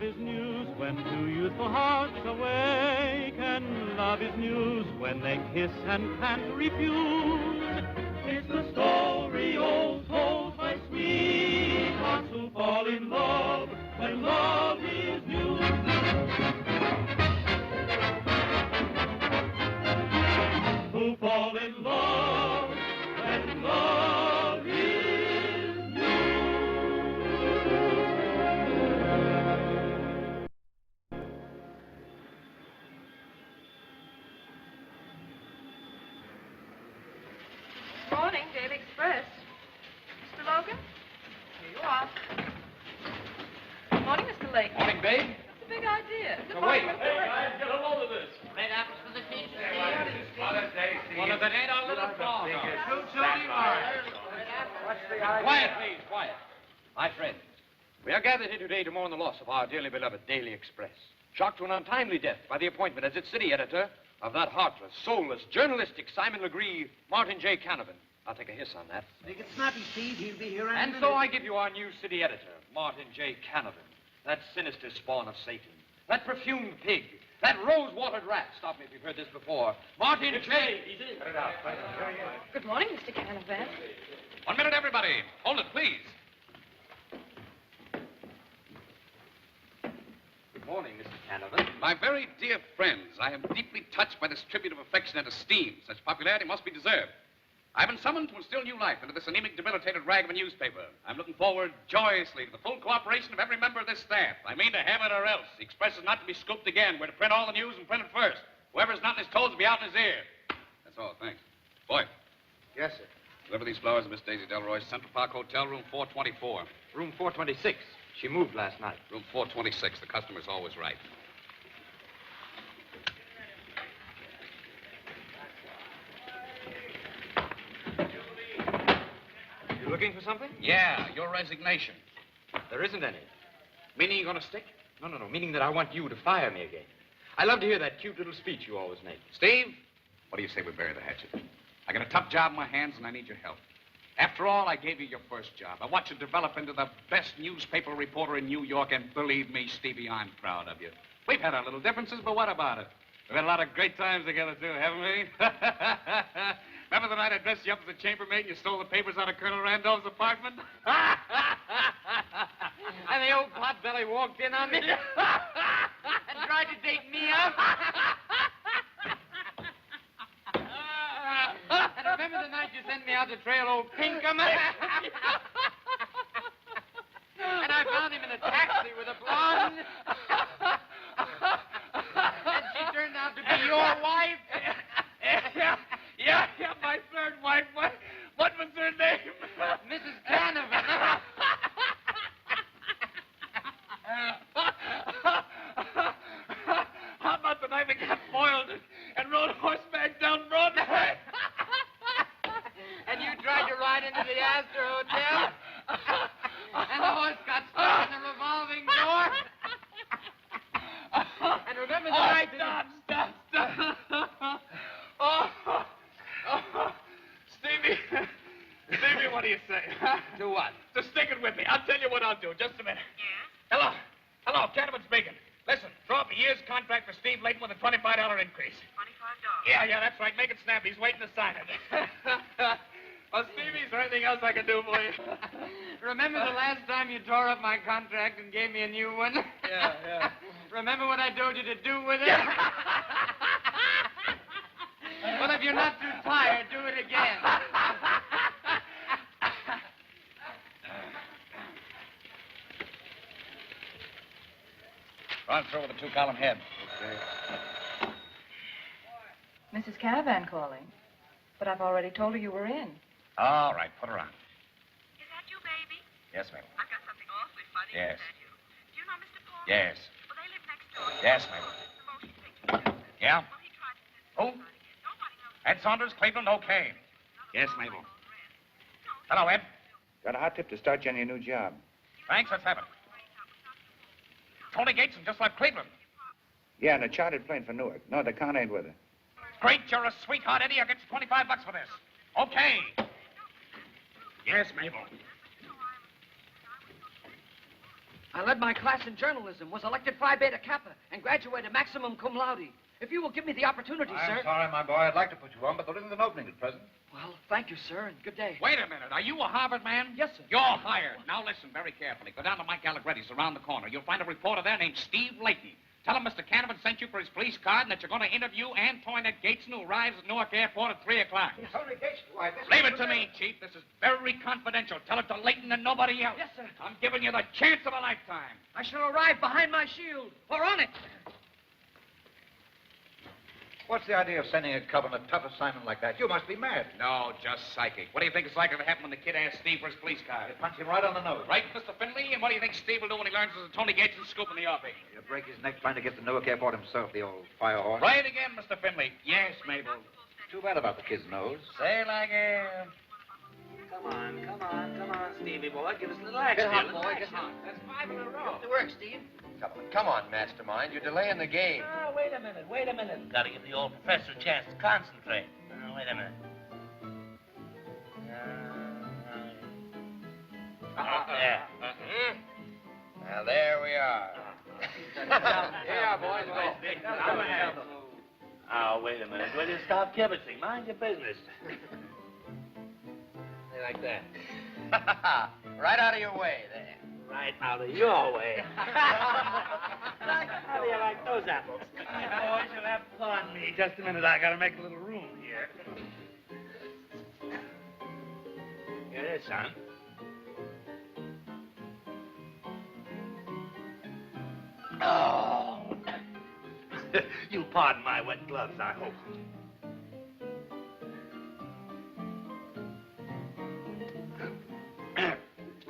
love is news when two youthful hearts awake, and love is news when they kiss and can't refuse. It's the story old told by sweethearts who fall in love when love is news. Who fall in love when love is news. Morning, Daily Express. Mr. Logan? Here you are. Morning, Mr. Lake. Morning, babe. That's a big idea. Now, wait. Hey, guys, get a load of this. Red apples for the teacher. Well, if it ain't our little frog. Quiet, please, quiet. My friends, we are gathered here today to mourn the loss of our dearly beloved Daily Express. Shocked to an untimely death by the appointment as its city editor of that heartless, soulless, journalistic Simon Legree, Martin J. Canavan. I'll take a hiss on that. Make it snappy, Steve. He'll be here And so I give you our new city editor, Martin J. Canavan. That sinister spawn of Satan. That perfumed pig. That rose-watered rat. Stop me if you've heard this before. Martin J. He's in. Cut it out. Good morning, Mr. Canavan. 1 minute, everybody. Hold it, please. Good morning, Mr. Canavan. My very dear friends, I am deeply touched by this tribute of affection and esteem. Such popularity must be deserved. I've been summoned to instill new life into this anemic, debilitated rag of a newspaper. I'm looking forward joyously to the full cooperation of every member of this staff. I mean to have it or else. The Express is not to be scooped again. We're to print all the news and print it first. Whoever's not in his toes will be out in his ear. That's all, thanks. Boy, Yes, sir. deliver these flowers to Miss Daisy Delroy, Central Park Hotel, room 424. Room 426. She moved last night. Room 426. The customer's always right. You looking for something? Yeah, your resignation. There isn't any. Meaning you're going to stick? No. Meaning that I want you to fire me again. I love to hear that cute little speech you always make. Steve, what do you say we bury the hatchet? I got a tough job in my hands, and I need your help. After all, I gave you your first job. I watched you develop into the best newspaper reporter in New York, and believe me, Stevie, I'm proud of you. We've had our little differences, but what about it? We've had a lot of great times together, too, haven't we? Remember the night I dressed you up as a chambermaid and you stole the papers out of Colonel Randolph's apartment? And the old potbelly walked in on me and tried to date me up. And remember the night you sent me out to trail old Pinkham? And I found him in a taxi with a blonde. And she turned out to be your wife. Yeah, my third wife. What was her name? Mrs. Canavan. How about the night we got foiled and rode horseback down Broadway? And you tried to ride into the Astor Hotel? And the horse got stuck in the revolving door? And remember the night that... Stop. Stevie, what do you say? To what? To stick it with me. I'll tell you what I'll do. Just a minute. Yeah? Hello, Canavan speaking. Listen, throw up a year's contract for Steve Layton with a $25 increase. $25? Yeah, that's right. Make it snappy. He's waiting to sign it. Well, Stevie, is there anything else I can do for you? Remember the last time you tore up my contract and gave me a new one? Yeah. Remember what I told you to do with it? Well, if you're not too tired, do it again. Run through with a 2-column head. Mrs. Canavan calling. But I've already told her you were in. All right, put her on. Is that you, baby? Yes, Mabel. I've got something awfully funny Yes. to tell you. Do you know Mr. Paul? Yes. Well, they live next door. Yes, Mabel. The motion picture business. Yeah? Well, he tried to send Who? somebody again. Nobody knows. Ed Saunders, Cleveland, okay. Yes, Mabel. Hello, Ed. Got a hot tip to start you on your new job. Thanks, let's have it. Tony Gateson just left Cleveland. Yeah, in a chartered plane for Newark. No, the con ain't with her. Great, you're a sweetheart, Eddie. I'll get you $25 for this. Okay. I led my class in journalism, was elected Phi Beta Kappa, and graduated maximum cum laude. If you will give me the opportunity, sir. I'm sorry, my boy. I'd like to put you on, but there isn't an opening at present. Well, thank you, sir, and good day. Wait a minute. Are you a Harvard man? Yes, sir. You're hired. Now listen very carefully. Go down to Mike Allegretti's around the corner. You'll find a reporter there named Steve Layton. Tell him Mr. Canavan sent you for his police card and that you're going to interview Antoinette Gateson, who arrives at Newark Airport at 3 o'clock. Tony Gates, why, this Leave it to me, Chief. This is very confidential. Tell it to Layton and nobody else. Yes, sir. I'm giving you the chance of a lifetime. I shall arrive behind my shield, or on it. What's the idea of sending a cub on a tough assignment like that? You must be mad. No, just psychic. What do you think is likely to happen when the kid asks Steve for his police card? You punch him right on the nose. Right, Mr. Finley? And what do you think Steve will do when he learns there's a Tony Gates scoop in the offing? You break his neck trying to get to Newark Airport himself, the old fire horse. Right again, Mr. Finley. Yes, Mabel. Too bad about the kid's nose. Say like a... Come on, Stevie boy. Give us a little action. Get hot, boy, get hot. That's 5 in a row. Get to work, Steve. Come on, mastermind. You're delaying the game. Oh, wait a minute. Gotta give the old professor a chance to concentrate. Wait a minute. There. Now, there we are. Yeah, boys, go. Oh, wait a minute. Will you stop kibitzing? Mind your business. Like that. Right out of your way there. Right out of your way. How do you like those apples? Boys, you'll have to pardon me. Just a minute. I gotta make a little room here. Here it is, son. Oh. You'll pardon my wet gloves, I hope.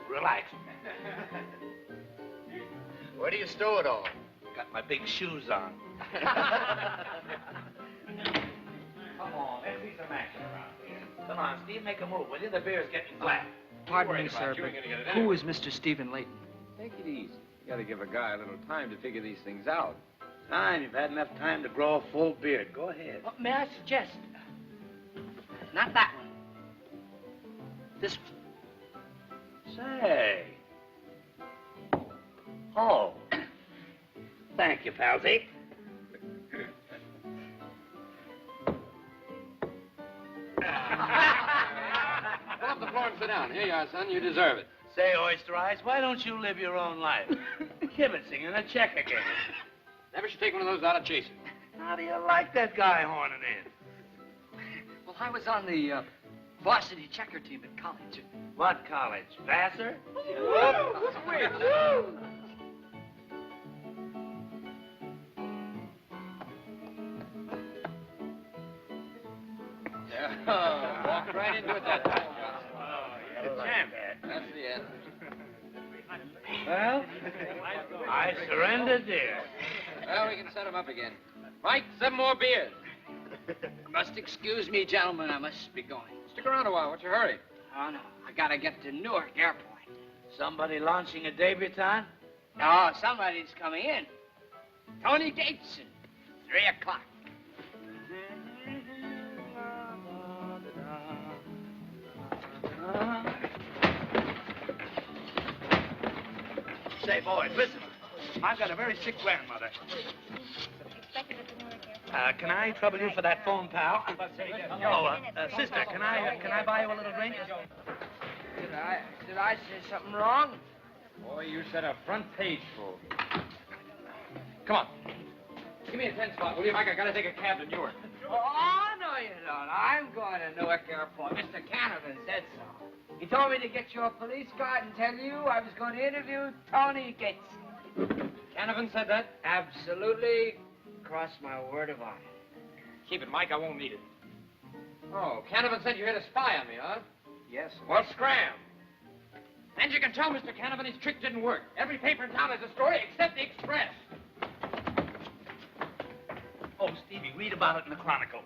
Relax. Where do you stow it all? Got my big shoes on. Come on, let's see some action around here. Come on, Steve, make a move, will you? The beer's getting flat. Pardon me, sir, but who is Mr. Stephen Layton? Take it easy. You gotta give a guy a little time to figure these things out. Time, you've had enough time to grow a full beard. Go ahead. What may I suggest? Not that one. This one. Say. Oh. Thank you, palsy. Go off the floor and sit down. Here you are, son. You deserve it. Say, Oyster Eyes, why don't you live your own life? Kibitzing in a checker game. Never should take one of those out of chasing. How do you like that guy horning in? Well, I was on the varsity checker team at college. What college? Vassar? Walked right into it that time. The champ. That's the end. Well, I surrender, dear. Well, we can set him up again. Mike, 7 more beers. Must excuse me, gentlemen. I must be going. Stick around a while. What's your hurry? Oh, no. I gotta get to Newark Airport. Somebody launching a debutante? No, somebody's coming in. Tony Gateson. 3 o'clock. Say, boys, listen. I've got a very sick grandmother. Can I trouble you for that phone, pal? Sister, can I buy you a little drink? Did I say something wrong? Boy, you set a front page full. Come on. Give me a 10 spot, will you, Mike? I gotta take a cab to Newark. Oh, no, you don't. I'm going to Newark Airport. Mr. Canavan said so. He told me to get your police card and tell you I was going to interview Tony Gates. Canavan said that? Absolutely. Cross my word of honor. Keep it, Mike. I won't need it. Oh, Canavan said you had a spy on me, huh? Yes. Well, scram. And you can tell Mr. Canavan his trick didn't work. Every paper in town has a story except the Express. Oh, Stevie, read about it in the Chronicle.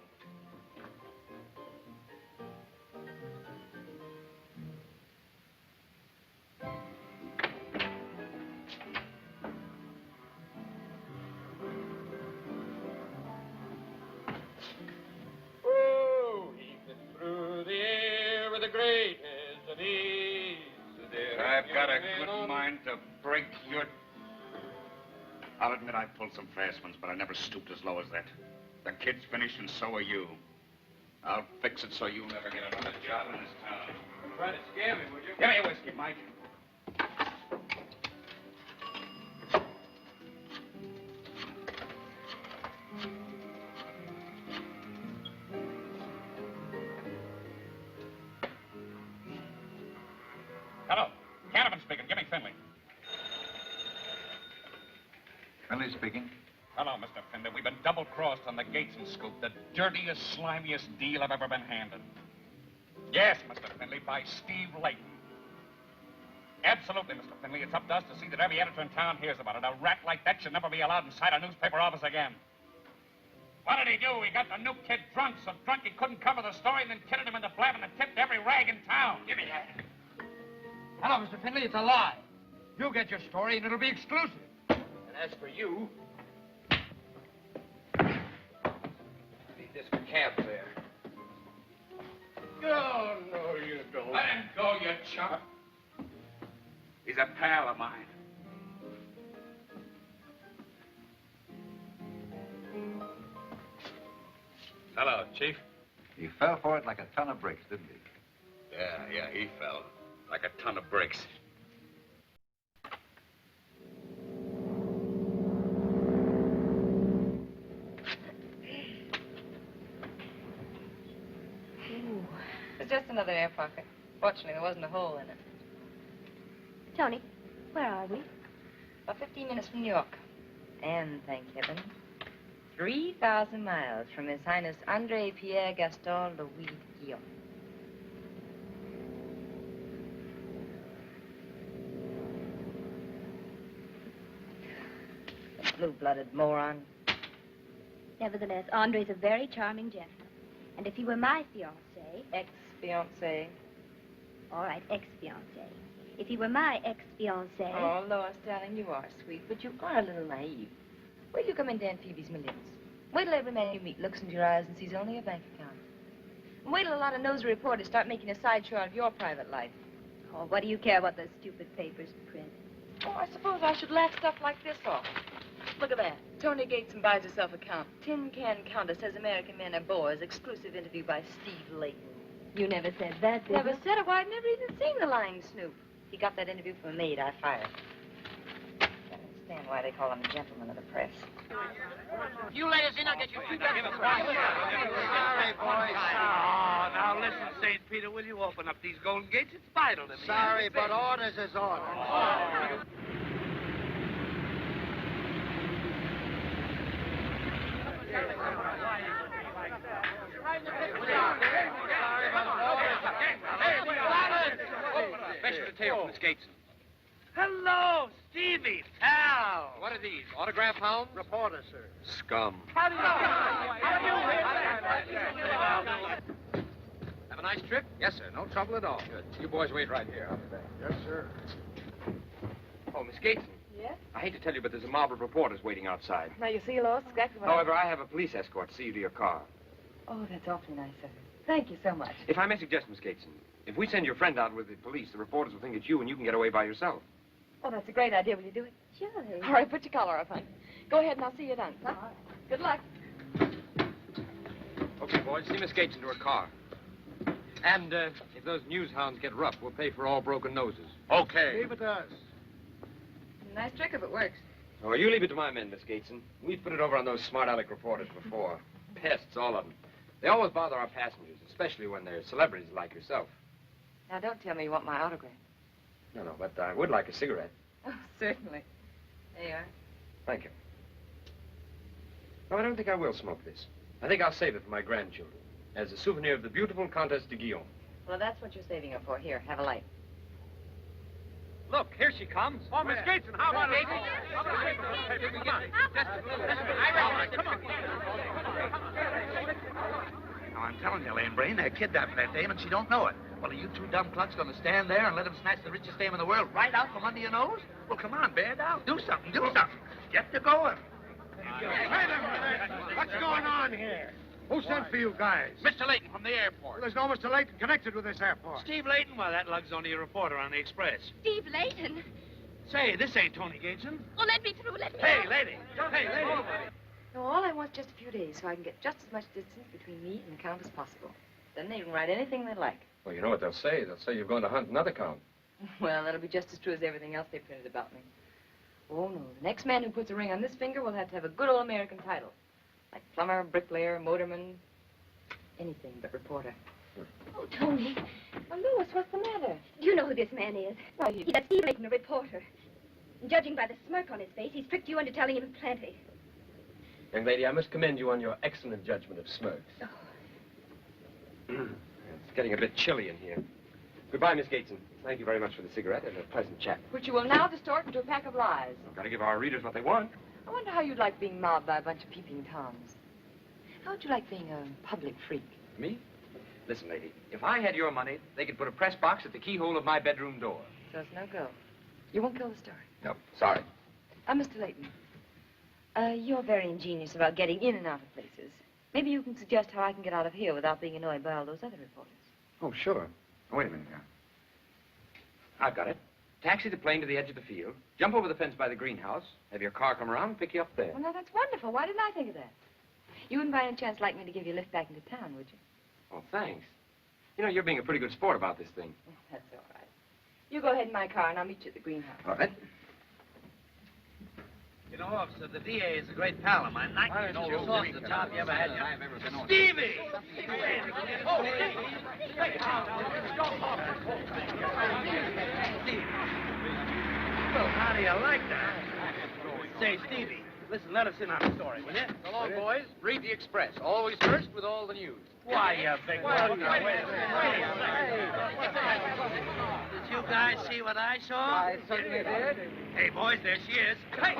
Oh, he fits through the air with the greatest of ease. I've got a good mind to break your I'll admit I pulled some fast ones, but I never stooped as low as that. The kid's finished, and so are you. I'll fix it so you'll never get another job in this town. Try to scare me, would you? Give me a whiskey, Mike. Hello. Canavan speaking. Give me Finley. Finley speaking. Hello, Mr. Finley. We've been double-crossed on the Gateson scoop, the dirtiest, slimiest deal I've ever been handed. Yes, Mr. Finley, by Steve Layton. Absolutely, Mr. Finley. It's up to us to see that every editor in town hears about it. A rat like that should never be allowed inside a newspaper office again. What did he do? He got the new kid drunk, so drunk he couldn't cover the story, and then kidded him into blabbing the tip to every rag in town. Give me that. Hello, Mr. Finley. It's a lie. You'll get your story, and it'll be exclusive. And as for you... Leave this cab there. Oh, no, you don't. Let him go, you chump. He's a pal of mine. Hello, Chief. He fell for it like a ton of bricks, didn't he? Yeah, he fell. Like a ton of bricks. It's just another air pocket. Fortunately, there wasn't a hole in it. Tony, where are we? About 15 minutes from New York. And, thank heaven, 3,000 miles from His Highness Andre Pierre Gaston Louis Guillaume. The blue-blooded moron. Nevertheless, Andre's a very charming gentleman. And if he were my fiancé... Ex-fiancé. All right, ex-fiancé. If he were my ex-fiancé... Oh, Lois, darling, you are sweet, but you are a little naive. Wait till you come into Aunt Phoebe's millions. Wait till every man you meet looks into your eyes and sees only a bank account. And wait till a lot of nosy reporters start making a sideshow out of your private life. Oh, what do you care what those stupid papers print? Oh, I suppose I should laugh stuff like this off. Look at that. Tony Gateson buys herself a count. Tin Can Countess says American men are boys. Exclusive interview by Steve Layton. You never said that, did Never you? said it. Why, I'd never even seen the lying snoop. He got that interview from a maid I fired. I understand why they call him a gentleman of the press. You let us in, I'll get you two guys. Sorry, boys. Oh, now listen, St. Peter, will you open up these golden gates? It's vital to me. Sorry, but orders is orders. Special detail from Miss Gateson. Hello, Stevie, pal. What are these? Autograph hounds? Reporter, sir. Scum. How do you Have a nice trip? Yes, sir. No trouble at all. Good. You boys wait right here. I'll be back. Yes, sir. Oh, Miss Gateson. Yes? I hate to tell you, but there's a mob of reporters waiting outside. Now, you see, Lois, exactly what However, I have a police escort to see you to your car. Oh, that's awfully nice of you. Thank you so much. If I may suggest, Miss Gateson, if we send your friend out with the police, the reporters will think it's you and you can get away by yourself. Oh, that's a great idea. Will you do it? Surely. All right, put your collar up, hon. Go ahead, and I'll see you done. Huh? Good luck. Okay, boys, see Miss Gateson to her car. And if those news hounds get rough, we'll pay for all broken noses. Okay. Leave it to us. Nice trick if it works. Oh, you leave it to my men, Miss Gateson. We've put it over on those smart aleck reporters before. Pests, all of them. They always bother our passengers, especially when they're celebrities like yourself. Now, don't tell me you want my autograph. No, but I would like a cigarette. Oh, certainly. There you are. Thank you. No, I don't think I will smoke this. I think I'll save it for my grandchildren as a souvenir of the beautiful Comtesse de Guillaume. Well, that's what you're saving it for. Here, have a light. Look, here she comes. Oh, Miss Gateson, how about it? Now, I'm telling you, Lane Brain, they're kidnapping that dame and she don't know it. Well, are you two dumb clucks going to stand there and let them snatch the richest dame in the world right out from under your nose? Well, come on, bear down. Do something, do something. Get to going. Wait a minute. What's going on here? Who sent for you guys? Mr. Layton from the airport. There's no Mr. Layton connected with this airport. Steve Layton? Well, that lugs only a reporter on the Express. Steve Layton. Say, this ain't Tony Gateson. Oh, let me through, let me Hey, out. lady. Hey, lady. No, all I want is just a few days so I can get just as much distance between me and the Count as possible. Then they can write anything they like. Well, you know what they'll say. They'll say you're going to hunt another Count. Well, that'll be just as true as everything else they printed about me. Oh, no. The next man who puts a ring on this finger will have to have a good old American title. Like plumber, bricklayer, motorman, anything but reporter. Oh, Tony. Oh, Louis, what's the matter? Do you know who this man is? Why, He's that Steve Layton, a reporter. And judging by the smirk on his face, he's tricked you into telling him plenty. Young lady, I must commend you on your excellent judgment of smirks. Oh. It's getting a bit chilly in here. Goodbye, Miss Gateson. Thank you very much for the cigarette and a pleasant chat. Which you will now distort into a pack of lies. I've got to give our readers what they want. I wonder how you'd like being mobbed by a bunch of peeping Toms. How would you like being a public freak? Me? Listen, lady, if I had your money, they could put a press box at the keyhole of my bedroom door. So it's no go. You won't kill the story. No, sorry. Mr. Layton, you're very ingenious about getting in and out of places. Maybe you can suggest how I can get out of here without being annoyed by all those other reporters. Oh, sure. Oh, wait a minute now. I've got it. Taxi the plane to the edge of the field, jump over the fence by the greenhouse, have your car come around and pick you up there. Well, now, that's wonderful. Why didn't I think of that? You wouldn't by any chance like me to give you a lift back into town, would you? Oh, thanks. You know, you're being a pretty good sport about this thing. That's all right. You go ahead in my car, and I'll meet you at the greenhouse. All right. You know, officer, the DA is a great pal of mine. Why don't you sauce the top you ever had. I've ever been on. Stevie! Well, how do you like that? Say, Stevie, listen, let us in on the story, will you? So long, boys. Read the Express. Always first with all the news. Why, you big one. Did you guys see what I saw? I certainly did. Hey, boys, there she is. Hey!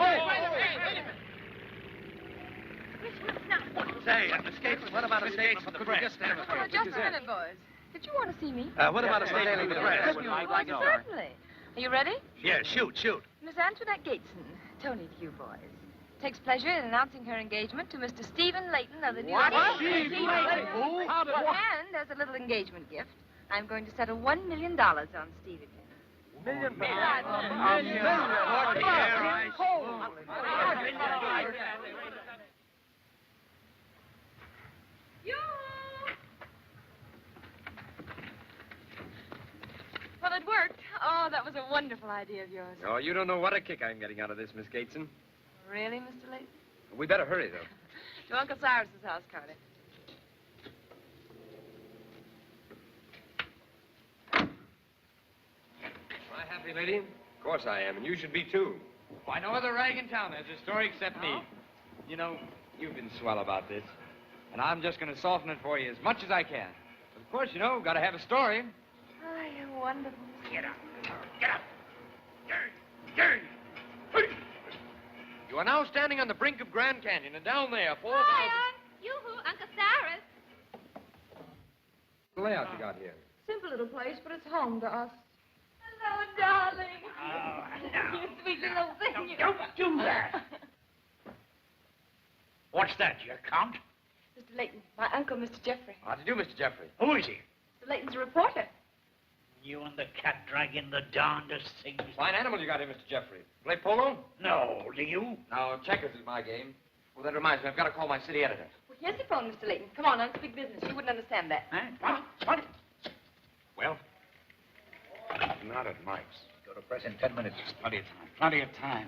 Say, escaping. What about a statement for the press? Oh, just a minute, boys. Did you want to see me? What about a statement for the press? Certainly. Are you ready? Yeah, shoot. Miss Antoinette Gateson, Tony to you boys, takes pleasure in announcing her engagement to Mr. Stephen Layton of the New York Steve Layton? Who? And as a little engagement gift, I'm going to settle $1 million on Steve again. $1 million? Well, it worked. Oh, that was a wonderful idea of yours. Oh, you don't know what a kick I'm getting out of this, Miss Gateson. Really, Mr. Layton? We better hurry, though. To Uncle Cyrus's house, Carter. Am I happy, lady? Of course I am, and you should be, too. Why, no other rag in town has a story except me. You know, you've been swell about this, and I'm just going to soften it for you as much as I can. Of course, you know, got to have a story. Oh, you're wonderful. Get up. You are now standing on the brink of Grand Canyon, and down there, 4,000... Yoo-hoo, Uncle Cyrus. The layout you got here. Simple little place, but it's home to us. Hello, darling. Oh, You sweet little thing. Don't do that. What's that, your count? Mr. Layton, my uncle, Mr. Jeffrey. How do you do, Mr. Jeffrey? Who is he? Mr. Layton's a reporter. You and the cat dragging the darndest things. Fine animal you got here, Mr. Jeffrey. Play polo? No, do you? Now, checkers is my game. Well, that reminds me, I've got to call my city editor. Well, here's the phone, Mr. Layton. Come on, it's big business. You wouldn't understand that. Huh? What? Well, not at Mike's. Go to press in 10 minutes. Plenty of time.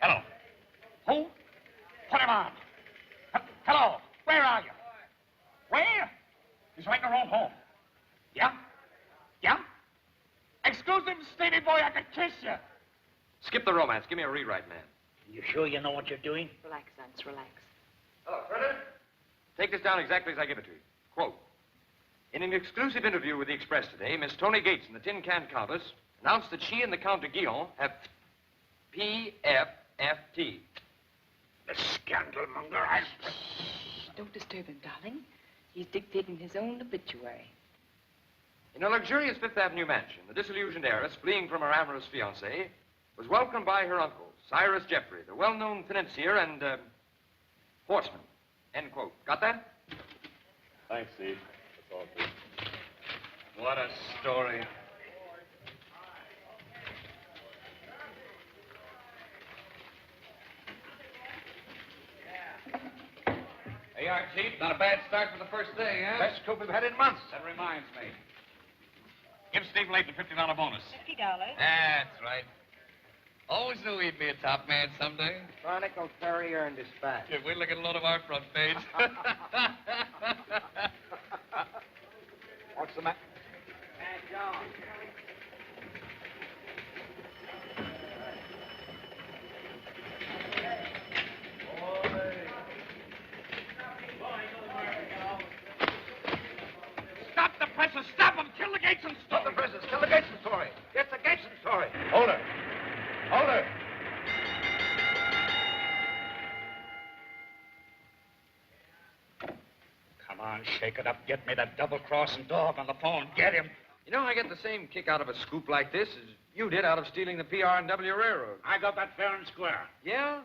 Hello. Who? Put him on. Hello. Where are you? Where? He's writing the wrong home. Yeah? Exclusive, Stevie boy, I could kiss you. Skip the romance. Give me a rewrite, man. You sure you know what you're doing? Relax, Ernst, relax. Hello, Frederick. Take this down exactly as I give it to you. Quote, in an exclusive interview with the Express today, Miss Tony Gateson, the Tin Can Countess, announced that she and the Count de Guillon have PFFT. The scandal monger. Shh, don't disturb him, darling. He's dictating his own obituary. In a luxurious Fifth Avenue mansion, the disillusioned heiress, fleeing from her amorous fiancé, was welcomed by her uncle, Cyrus Jeffrey, the well-known financier and, horseman. End quote. Got that? Thanks, Steve. That's all, Steve. What a story. PR chief, not a bad start for the first day, huh? Best scoop we've had in months. That reminds me. Give Steve Layton a $50 bonus. $50. That's right. Always knew he'd be a top man someday. Chronicle, Courier, and Dispatch. Yeah, wait till I get a load of our front page. What's the matter? John. Stop the presses! Stop them! Kill the Gateson story! Stop the presses. Kill the Gateson story. Get the Gateson story. Hold her. Hold her. Come on, shake it up. Get me that double-crossing dog on the phone. Get him. You know, I get the same kick out of a scoop like this as you did out of stealing the PR&W Railroad. I got that fair and square. Yeah?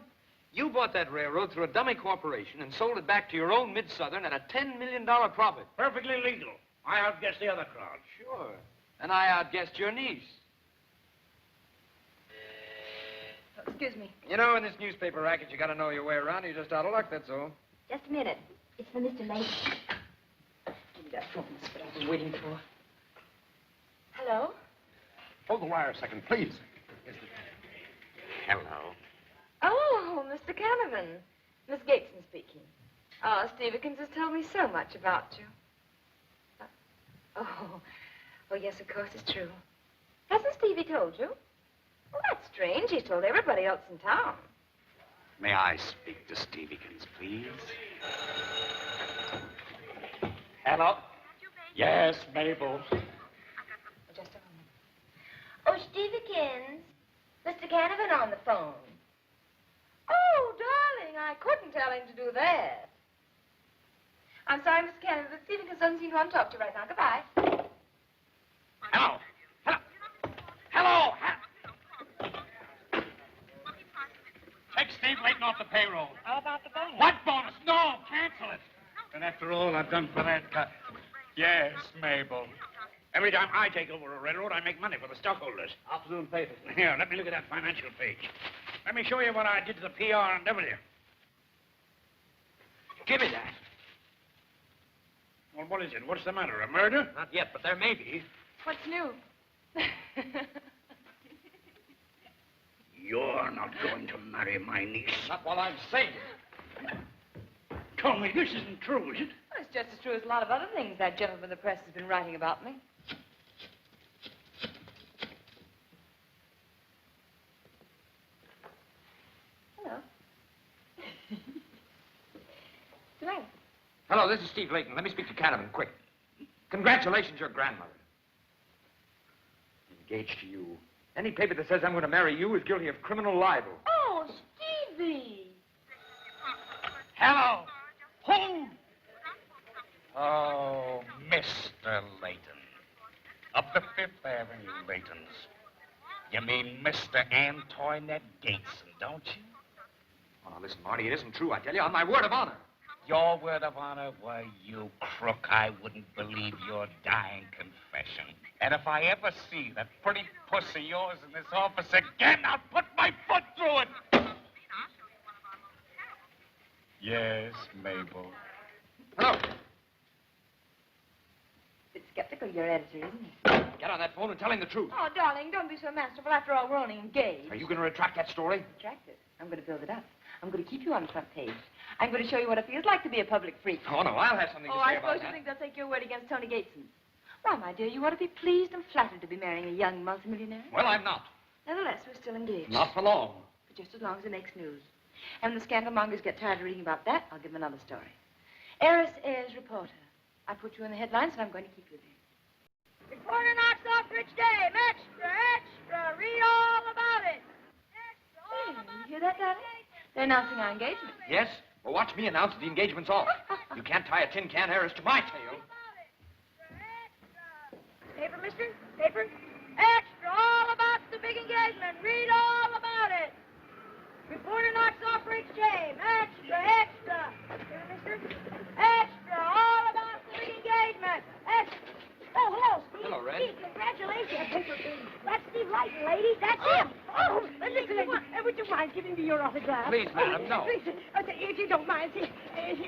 You bought that railroad through a dummy corporation and sold it back to your own Mid-Southern at a $10 million profit. Perfectly legal. I outguessed the other crowd. Sure. And I outguessed your niece. Oh, excuse me. You know, in this newspaper racket, you got to know your way around. You're just out of luck, that's all. Just a minute. It's for Mr. Layton. Give me that phone. That's what I've been waiting for. Hello? Hold the wire a second, please. Hello. Oh, Mr. Canavan. Miss Gateson speaking. Oh, Stevekins has told me so much about you. Oh, yes, of course, it's true. Hasn't Stevie told you? Well, that's strange. He's told everybody else in town. May I speak to Stevekins, please? Hello? Yes, Mabel. Just a moment. Oh, Stevekins. Mr. Canavan on the phone. Oh, darling, I couldn't tell him to do that. I'm sorry, Mr. Canavan, but Stevekins doesn't seem to want to talk to you right now. Goodbye. Hello. Hello. Take Steve Layton off the payroll. How about the bonus? What bonus? No, cancel it. And after all I've done for that guy. Yes, Mabel. Every time I take over a railroad, I make money for the stockholders. Afternoon papers. Here, let me look at that financial page. Let me show you what I did to the PR&W. Give me that. Well, what is it? What's the matter? A murder? Not yet, but there may be. What's new? You're not going to marry my niece. Not while I'm sane. Tell me, this isn't true, is it? Well, it's just as true as a lot of other things that gentleman in the press has been writing about me. Hello. Hello. Hello, this is Steve Layton. Let me speak to Canavan, quick. Congratulations, your grandmother. Engaged to you. Any paper that says I'm going to marry you is guilty of criminal libel. Oh, Stevie. Hello. Who? Oh, Mr. Layton. Up the Fifth Avenue, Laytons. You mean Mr. Antoinette Gateson, don't you? Oh, now listen, Marty, it isn't true, I tell you, on my word of honor. Your word of honor? Why, you crook, I wouldn't believe your dying confession. And if I ever see that pretty puss of yours in this office again, I'll put my foot through it. Yes, Mabel. Hello. Bit skeptical, your editor, isn't he? Get on that phone and tell him the truth. Oh, darling, don't be so masterful. After all, we're only engaged. Are you going to retract that story? Retract it. I'm going to build it up. I'm going to keep you on the front page. I'm going to show you what it feels like to be a public freak. Oh, no, I'll have something to say I about suppose you that. think they'll take your word against Tony Gateson. Why, my dear, you ought to be pleased and flattered to be marrying a young multimillionaire. Well, I'm not. Nevertheless, we're still engaged. Not for long. But just as long as it makes news. And when the scandal mongers get tired of reading about that, I'll give them another story. Heiress is reporter. I put you in the headlines, and I'm going to keep you there. Reporter knocks off Rich Dame. Extra, extra. Read all about it. Extra, all Hey, about you hear that, darling? They're announcing our engagement. Yes? Well, watch me announce the engagement's off. You can't tie a tin can heiress to my tail. Paper, mister? Paper? Extra, all about the big engagement. Read all about it. Reporter knocks off Rich Dame. Extra, extra. Paper, mister? Extra, all about the big engagement. Extra. Oh, hello, Steve. Hello, Red. Steve, congratulations. That's Steve Layton, lady. That's him. Oh, listen, every you mind giving me your autograph? Please, madam, no. Please, if you don't mind. See,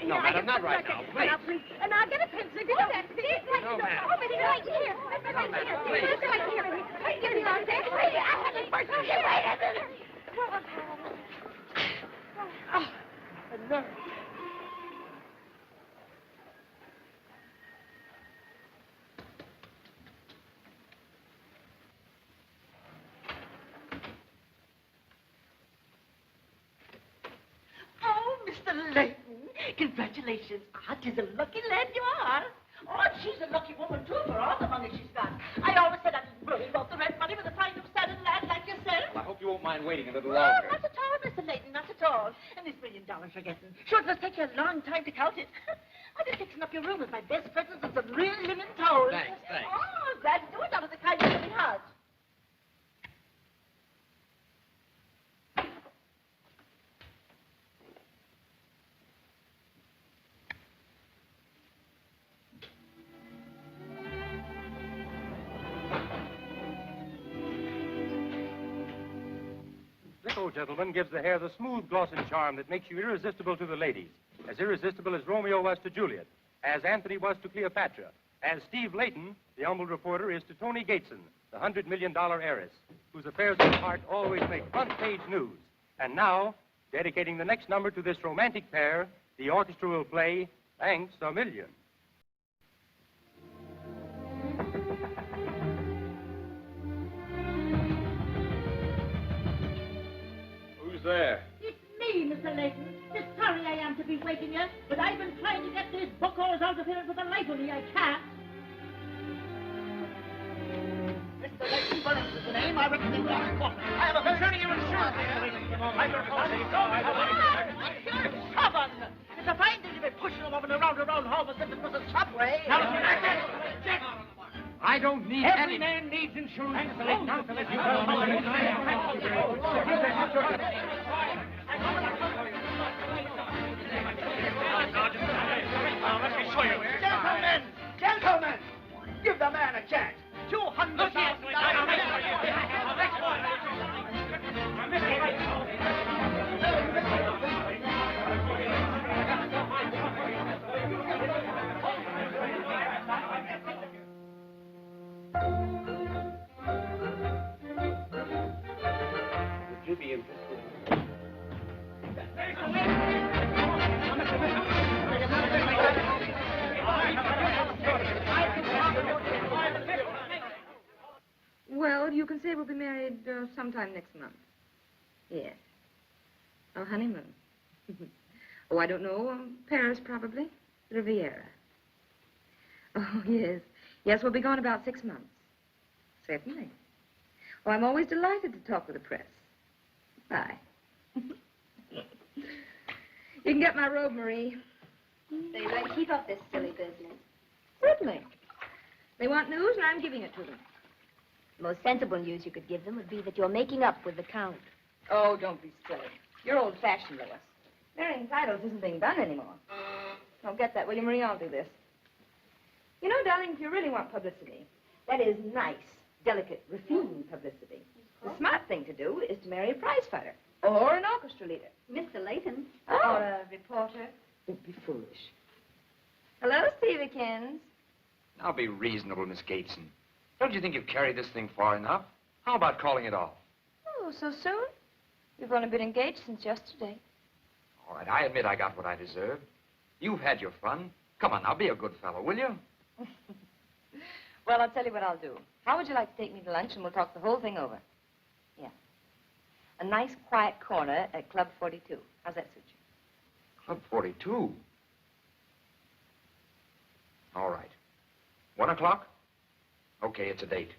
No, I madam, get not some right records. now, Please. And I'll get a pencil if you don't. No, madam. Oh, Miss right here. Miss right here. please. Miss right here. Wait, give me on there. Wait, I have it first. Wait a minute. Oh, the nerve. Oh, Mr. Layton, congratulations. Ah, 'tis a lucky lad you are. Oh, and she's a lucky woman, too, for all the money she's got. I always said I didn't worry about the rent money with a fine, upstanding lad like yourself. Well, I hope you won't mind waiting a little Oh, longer. not at all, Mr. Layton, not at all. And this $1 million you're getting, sure, it must take you a long time to count it. I've been fixing up your room with my best presents and some real linen towels. Thanks. Oh, glad to do it out of the kind of living heart. This old gentleman gives the hair the smooth, glossy charm that makes you irresistible to the ladies. As irresistible as Romeo was to Juliet, as Anthony was to Cleopatra, as Steve Layton, the humble reporter, is to Tony Gateson, the $100 million heiress, whose affairs of the heart always make front-page news. And now, dedicating the next number to this romantic pair, the orchestra will play Thanks a Million. Who's there? It's me, Mr. Layton. Just sorry I am to be waking you, but I've been trying to get these buckos out of here for the life of me. I can't. Mr. Layton Burns is the name. I reckon you lost water. I have a concerning your insurance. You're stubborn. It's a fine thing to be pushing them over and around home as if it was a subway. I don't need Every any... man needs insurance. Let me show you. Gentlemen, give the man a chance. Would you be interested? Well, you can say we'll be married sometime next month. Yes. A honeymoon. Oh, I don't know. Paris, probably. Riviera. Oh, yes. Yes, we'll be gone about 6 months. Certainly. Oh, I'm always delighted to talk with the press. Bye. You can get my robe, Marie. So you're going to keep up this silly business? Certainly. They want news, and I'm giving it to them. The most sensible news you could give them would be that you're making up with the Count. Oh, don't be silly. You're old-fashioned, Lois. Marrying titles isn't being done anymore. Don't get that, will you, Marie? I'll do this. You know, darling, if you really want publicity, that is nice, delicate, refined publicity. The smart thing to do is to marry a prize fighter or an orchestra leader. Mr. Layton. Or a reporter. Don't be foolish. Hello, Steviekins. Now be reasonable, Miss Gateson. Don't you think you've carried this thing far enough? How about calling it off? Oh, so soon? You've only been engaged since yesterday. All right, I admit I got what I deserved. You've had your fun. Come on now, be a good fellow, will you? Well, I'll tell you what I'll do. How would you like to take me to lunch and we'll talk the whole thing over? Yeah. A nice quiet corner at Club 42. How's that suit you? Club 42. All right. 1 o'clock? Okay, it's a date.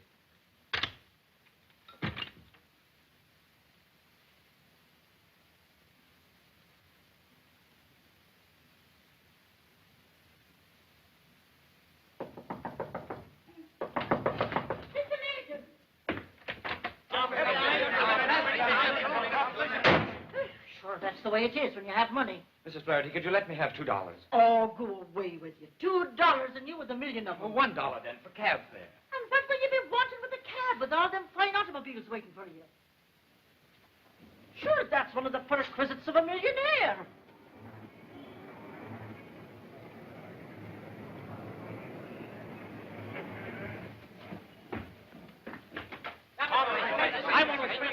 Sure, that's the way it is when you have money. Mrs. Flaherty, could you let me have $2? Oh, go away with you. $2 and you with $1 million of them. Well, $1 then for cab fare. And what will you be wanting with a cab with all them fine automobiles waiting for you? Sure, that's one of the perquisites of a millionaire.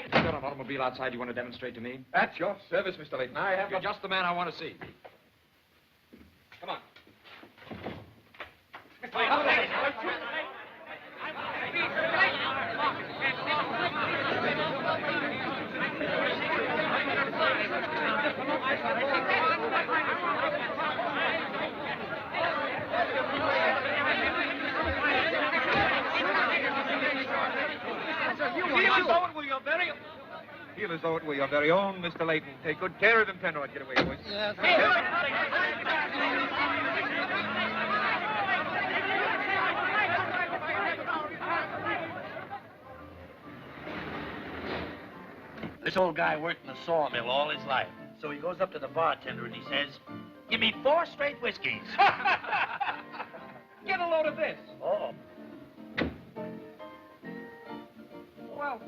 You got an automobile outside you want to demonstrate to me? At your service, Mr. Layton. I have You're just the man I want to see. Come on. Feel as though it were your very own, Mr. Layton. Take good care of him, Penrod. Get away, boys. Yes. This old guy worked in a sawmill all his life. So he goes up to the bartender and he says, "Give me 4 straight whiskeys." Get a load of this. Oh. Well,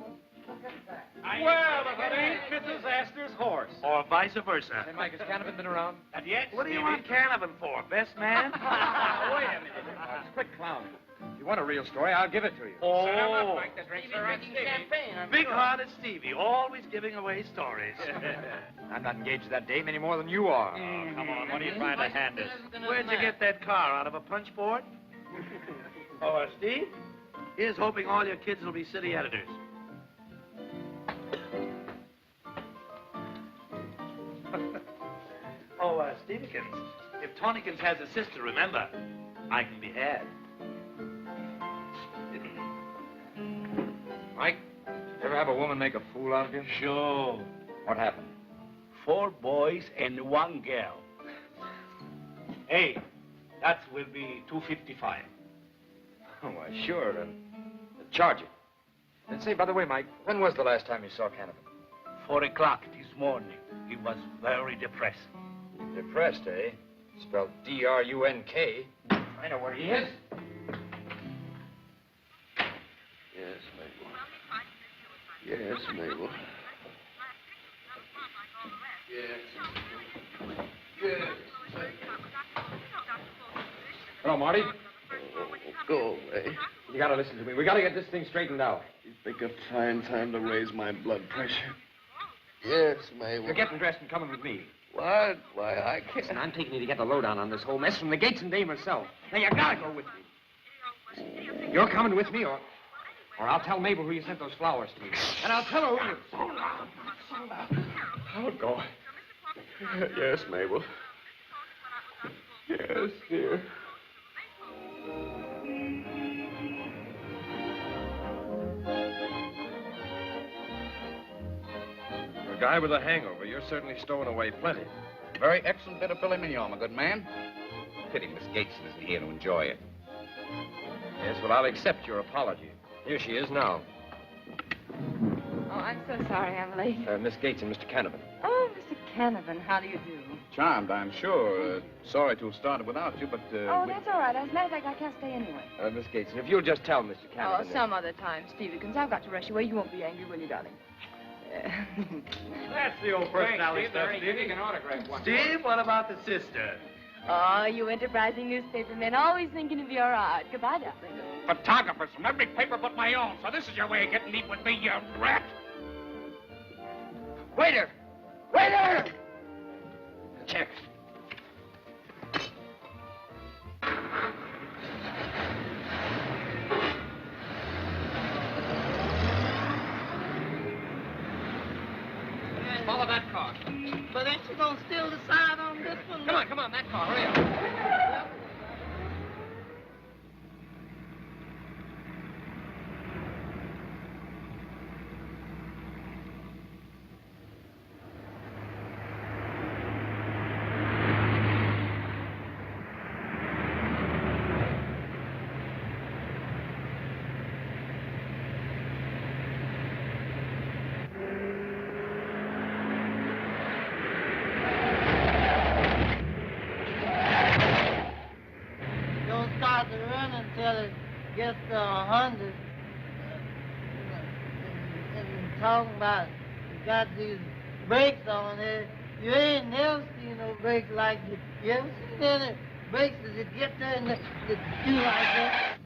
look at that. Well, if it ain't Mrs. Astor's horse. Or vice versa. Hey, Mike, has Canavan been around? Not yet. What do you want Canavan for? Best man? Wait a minute. Quit clowning. If you want a real story, I'll give it to you. Oh. Champagne. Big-hearted Stevie, always giving away stories. I'm not engaged to that dame any more than you are. Oh, come on, what are you trying to hand us? Where'd you get that car? Out of a punch board? Oh, Steve, here's hoping all your kids will be city editors. Oh, Stevekins, if Tonykins has a sister, remember, I can be had. Mike, you ever have a woman make a fool out of you? Sure. What happened? 4 boys and 1 girl. Hey, that will be $255. Oh, why, sure. Charge it. And say, by the way, Mike, when was the last time you saw Canavan? 4 o'clock this morning. He was very depressed. Depressed, eh? Spelled D-R-U-N-K. I know where he is. Yes, Mabel. Yes, Mabel. Yes. Yes. Hello, Marty. Oh, go away. You gotta listen to me. We gotta get this thing straightened out. You pick a fine time to raise my blood pressure. Yes, Mabel. You're getting dressed and coming with me. What? Why, I can't. Listen, I'm taking you to get the lowdown on this whole mess from the Gates and Dame herself. Now, you gotta go with me. You're coming with me, or I'll tell Mabel who you sent those flowers to. And I'll tell her who you... Slow down. I'll go. Yes, Mabel. Yes, dear. For a guy with a hangover, you're certainly stowing away plenty. Very excellent bit of filet mignon, my good man. Pity Miss Gates isn't here to enjoy it. Yes, well, I'll accept your apology. Here she is now. Oh, I'm so sorry I'm late. Miss Gates and Mr. Canavan. Oh, Mr. Canavan, how do you do? Charmed, I'm sure. Sorry to have started without you, but... Oh, that's all right. As a matter of fact, I can't stay anyway. Miss Gates, and if you'll just tell Mr. Canavan... Oh, some other time, Stevekins. I've got to rush away. You won't be angry, will you, darling? That's the old personality stuff, Steve. You can autograph one. Steve, what about the sister? Oh, you enterprising newspaper men, always thinking of your art. Goodbye, darling. Photographers from every paper but my own, so this is your way of getting even with me, you rat. Waiter! Waiter! Check. Follow that car. But ain't you gonna still decide on this one? Come on, that car. Hurry up. Don't start to run until it gets to 100. And talking about you got these brakes on it. You ain't never seen no brakes like this. You ever seen any brakes that get there and that do like that?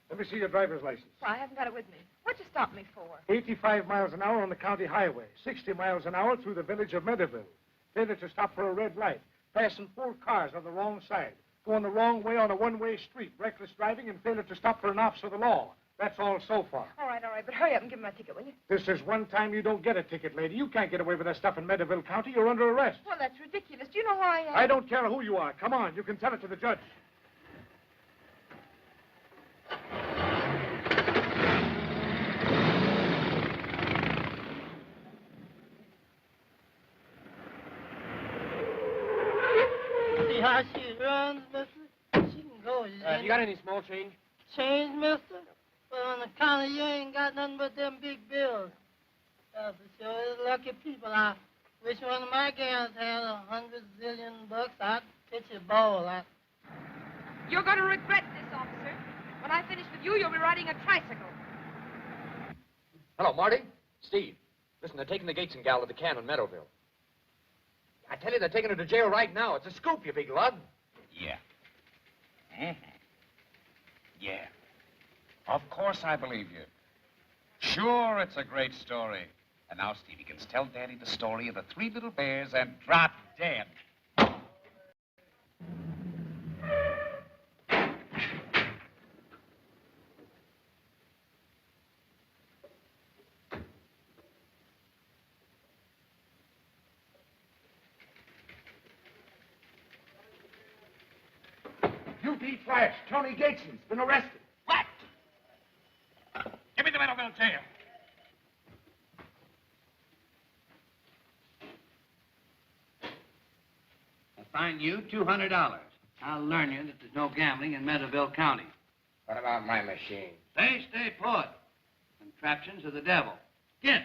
Let me see your driver's license. Well, I haven't got it with me. What'd you stop me for? 85 miles an hour on the county highway, 60 miles an hour through the village of Meadowville. Failure to stop for a red light, passing 4 cars on the wrong side, going the wrong way on a one-way street, reckless driving, and failure to stop for an officer of the law. That's all so far. All right, but hurry up and give me my ticket, will you? This is one time you don't get a ticket, lady. You can't get away with that stuff in Meadowville County. You're under arrest. Well, that's ridiculous. Do you know who I am? I don't care who you are. Come on, you can tell it to the judge. See how she runs, mister? She can go. You got any small change? Change, mister? But on the counter, you ain't got nothing but them big bills. That's for sure. It's lucky people. I wish one of my gals had $100 zillion. I'd pitch a ball. You're going to regret this, officer. When I finish with you, you'll be riding a tricycle. Hello, Marty. Steve. Listen, they're taking the Gates and gal to the can in Meadowville. I tell you, they're taking her to jail right now. It's a scoop, you big lug. Yeah. Yeah. Of course I believe you. Sure, it's a great story. And now Stevie can tell Daddy the story of the 3 little bears and drop dead. UP Flash, Tony Gateson's been arrested. What? Give me the Meadowville jail. I'll fine you $200. I'll learn you that there's no gambling in Meadowville County. What about my machine? Stay put. Contraptions of the devil. Get.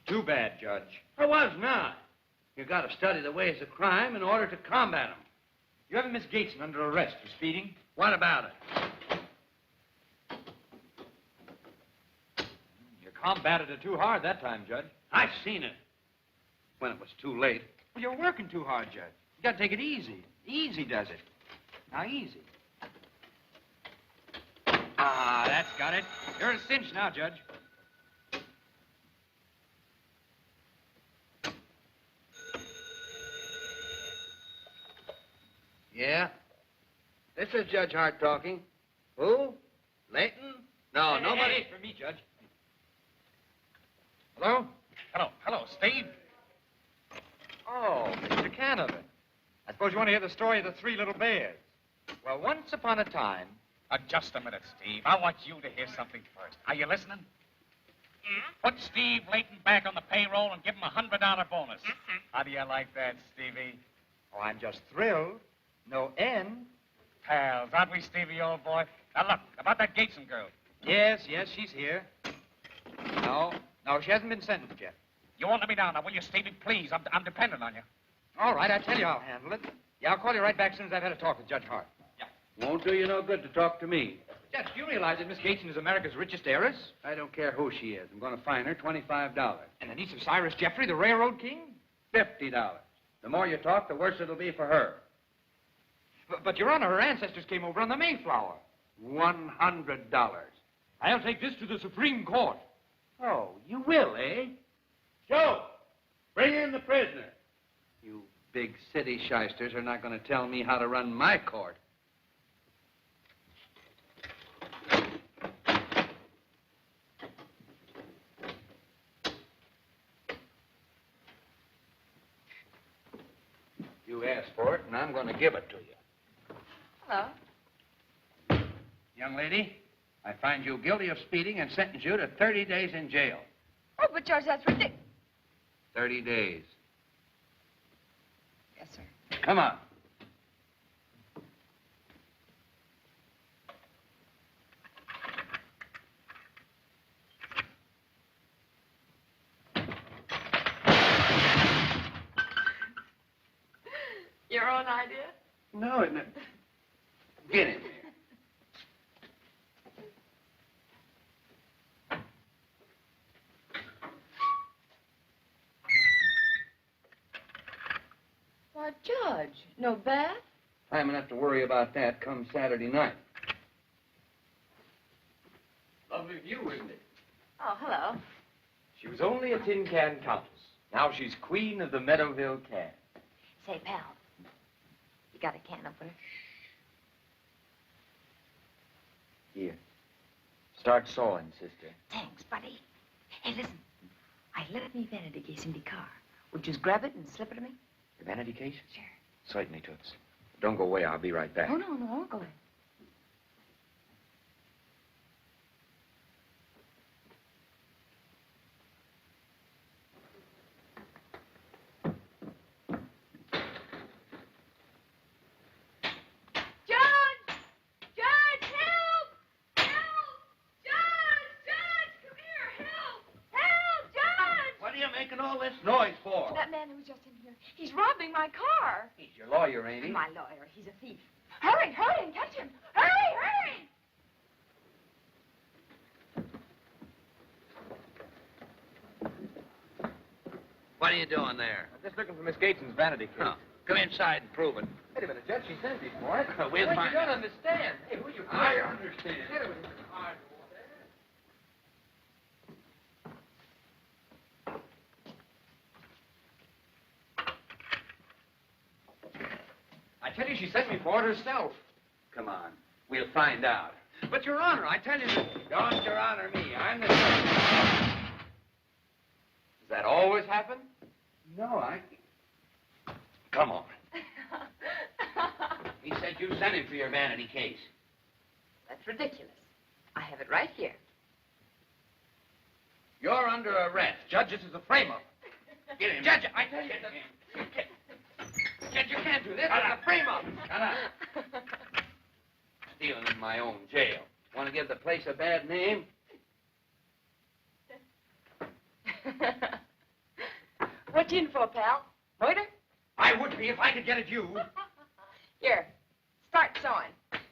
Too bad, Judge. I was not. You got to study the ways of crime in order to combat them. You have Miss Gateson under arrest for speeding. What about it? You combated it too hard that time, Judge. I seen it. When it was too late. Well, you're working too hard, Judge. You got to take it easy. Easy does it. Now, easy. Ah, that's got it. You're a cinch now, Judge. Yeah? This is Judge Hart talking. Who? Layton? No, Hey, nobody. Hey, for me, Judge. Hello? Hello, Steve. Oh, Mr. Canavan. I suppose you want to hear the story of the 3 little bears. Well, once upon a time... Just a minute, Steve. I want you to hear something first. Are you listening? Yeah. Put Steve Layton back on the payroll and give him a $100 bonus. How do you like that, Stevie? Oh, I'm just thrilled. No end. Pals, aren't we, Stevie, old boy? Now, look, about that Gateson girl. Yes, she's here. No, she hasn't been sentenced yet. You won't let me down now, will you, Stevie? Please, I'm dependent on you. All right, I tell you I'll handle it. Yeah, I'll call you right back as soon as I've had a talk with Judge Hart. Won't do you no good to talk to me. Judge, do you realize that Miss Gateson is America's richest heiress? I don't care who she is. I'm going to fine her $25. And the niece of Cyrus Jeffrey, the railroad king? $50. The more you talk, the worse it'll be for her. But, Your Honor, her ancestors came over on the Mayflower. $100. I'll take this to the Supreme Court. Oh, you will, eh? Joe, bring in the prisoner. You big city shysters are not going to tell me how to run my court. You asked for it, and I'm going to give it to you. Hello. Young lady, I find you guilty of speeding and sentence you to 30 days in jail. Oh, but George, that's ridiculous. 30 days. Yes, sir. Come on. Your own idea? No, no. Get in there. Why, Judge, no bath? I'm gonna have to worry about that come Saturday night. Lovely view, isn't it? Oh, hello. She was only a tin can countess. Now she's queen of the Meadowville can. Say, pal, you got a can opener? Here. Start sawing, sister. Thanks, buddy. Hey, listen. I left me vanity case in the car. Would you just grab it and slip it to me? The vanity case? Sure. Certainly, Toots. Don't go away. I'll be right back. Oh, no, I won't go in. All this noise for? That man who was just in here, he's robbing my car. He's your lawyer, ain't he? My lawyer, he's a thief. Hurry, hurry, and catch him. Hurry, hurry. What are you doing there? I'm just looking for Miss Gateson's vanity case. Oh, come inside and prove it. Wait a minute, Judge. She sent me for it. We'll find You don't out. understand. Hey, who you? I understand. Get it with you. I tell you, she sent me for it herself. Come on. We'll find out. But, Your Honor, I tell you... Don't Your Honor me. I'm the judge. Does that always happen? No, Come on. He said you sent him for your vanity case. That's ridiculous. I have it right here. You're under arrest. Judge, this is a frame-up. Get him. Judge, I tell you... Judge, you can't do this. It's a frame-up. Shut up. Stealing in my own jail. Want to give the place a bad name? What you in for, pal? Murder? I would be if I could get at you. Here, start sewing.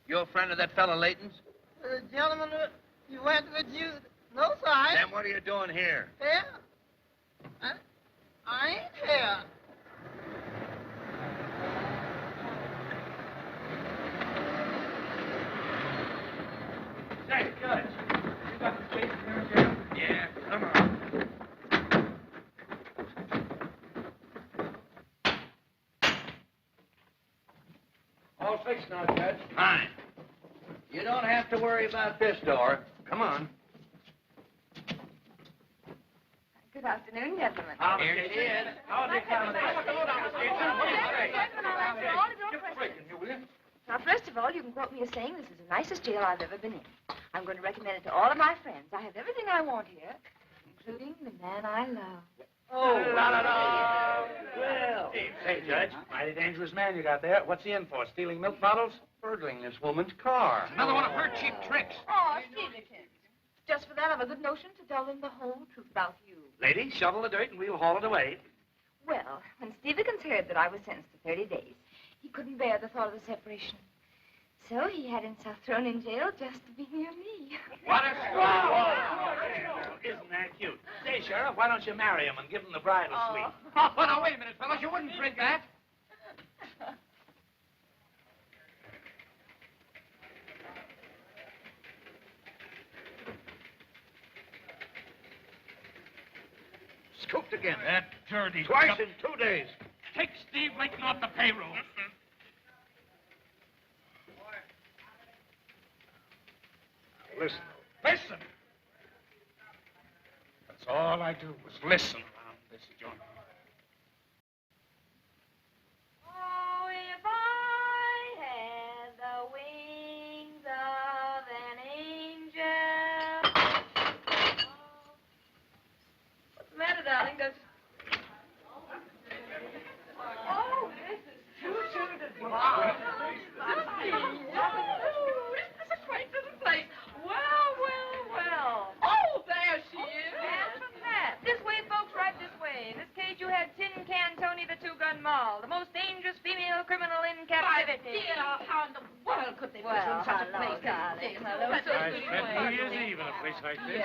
You a friend of that fellow Layton's? The gentleman you went with you. No, sir. I Then what are you doing here? here. I ain't here. Say, Judge, you got the case here in jail? Yeah, come on. All fixed now, Judge. Fine. You don't have to worry about this door. Come on. Good afternoon, gentlemen. Here she is. How are the Now, first of all, you can quote me as saying this is the nicest jail I've ever been in. I'm going to recommend it to all of my friends. I have everything I want here, including the man I love. Oh, la. Well, say, Judge, mighty dangerous man you got there. What's he in for? Stealing milk bottles? Burgling this woman's car. Another one of her cheap tricks. Oh, Stevenson. Just for that, I've a good notion to tell them the whole truth about you. Lady, shovel the dirt and we'll haul it away. Well, when Stevens heard that I was sentenced to 30 days, he couldn't bear the thought of the separation. So he had himself thrown in jail just to be near me. What a squall! Isn't that cute? Say, Sheriff, why don't you marry him and give him the bridal suite? Oh, now, wait a minute, fellas. You wouldn't drink that. Scooped again. That dirty... Twice in 2 days. Take Steve Layton off the payroll. Yes, sir. Listen. Listen. That's all I do is listen around this joint. Oh, if I had the wings of an angel. What's the matter, darling? Don't you... Oh, this is too beautiful. This is a quaint little place. Well, well, well. Oh, there she is. And from that. This way, folks, right this way. In this cage, you had Tin Can Tony the Two-Gun Mall, the most dangerous female criminal in captivity. Dear, how in the world could they put you in Well, such a hello, place? darling. Hello, That's so a sweet. good New Year's Eve in a place like this.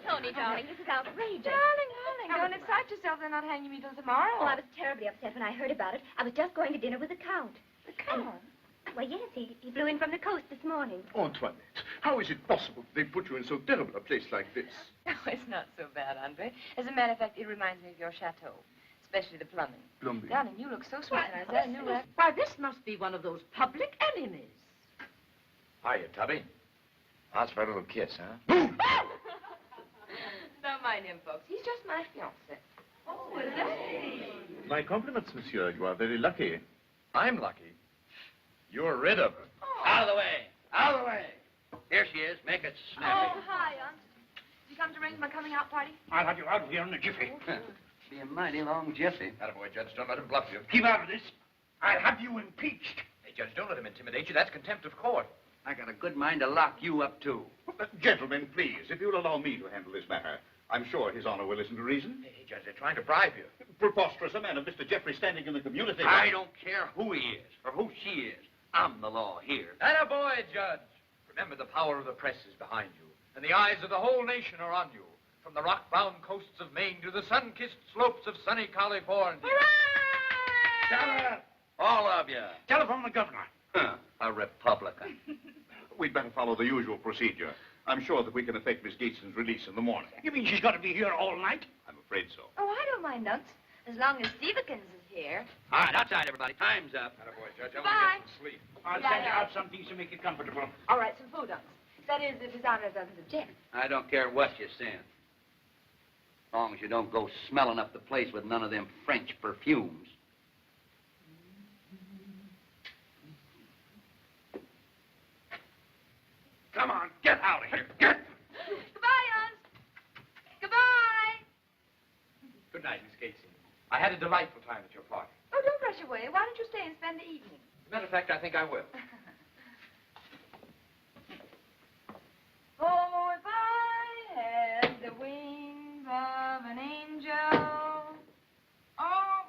Tony, darling, this is outrageous. Darling, don't excite yourself. They're not hanging me till tomorrow. Oh, I was terribly upset when I heard about it. I was just going to dinner with the Count. The Count? Well, yes, he flew in from the coast this morning. Antoinette, how is it possible that they put you in so terrible a place like this? Oh, it's not so bad, Andre. As a matter of fact, it reminds me of your chateau, especially the plumbing. Plumbing? Darling, you look so sweet, and I said I knew that. Why, this must be one of those public enemies. Hiya, Tubby. How's for a little kiss, huh? Don't mind him, folks. He's just my fiancé. Oh, is that? My compliments, monsieur. You are very lucky. I'm lucky. You're rid of her. Out of the way. Out of the way. Here she is. Make it snappy. Oh, hi, Aunt. Did you come to arrange my coming out party? I'll have you out of here in a jiffy. Be a mighty long jiffy. Attaboy, Judge. Don't let him bluff you. Keep out of this. I'll have you impeached. Hey, Judge, don't let him intimidate you. That's contempt of court. I got a good mind to lock you up, too. Gentlemen, please, if you'll allow me to handle this matter. I'm sure His Honor will listen to reason. Hey, Judge, they're trying to bribe you. Preposterous, a man of Mr. Jeffrey standing in the community. I don't care who he is or who she is. I'm the law here. Attaboy, Judge. Remember, the power of the press is behind you, and the eyes of the whole nation are on you. From the rock-bound coasts of Maine to the sun-kissed slopes of sunny California. Sheriff! All of you. Telephone the governor. Huh, a Republican. We'd better follow the usual procedure. I'm sure that we can effect Miss Gateson's release in the morning. You mean she's got to be here all night? I'm afraid so. Oh, I don't mind, Nunts. As long as Stevekins is here. All right, outside, everybody. Time's up. Attaboy, Judge. I Bye. want to get some sleep. I'll Yeah, send you yeah. out some things to make you comfortable. All right, some food, Nunts. That is, if His Honor doesn't object. I don't care what you send. As long as you don't go smelling up the place with none of them French perfumes. Come on, get out of here. Get. Goodbye, Nunts. Goodbye. Good night, Miss Gateson. I had a delightful time at your party. Oh, don't rush away. Why don't you stay and spend the evening? As a matter of fact, I think I will. Oh, if I had the wings of an angel. Oh,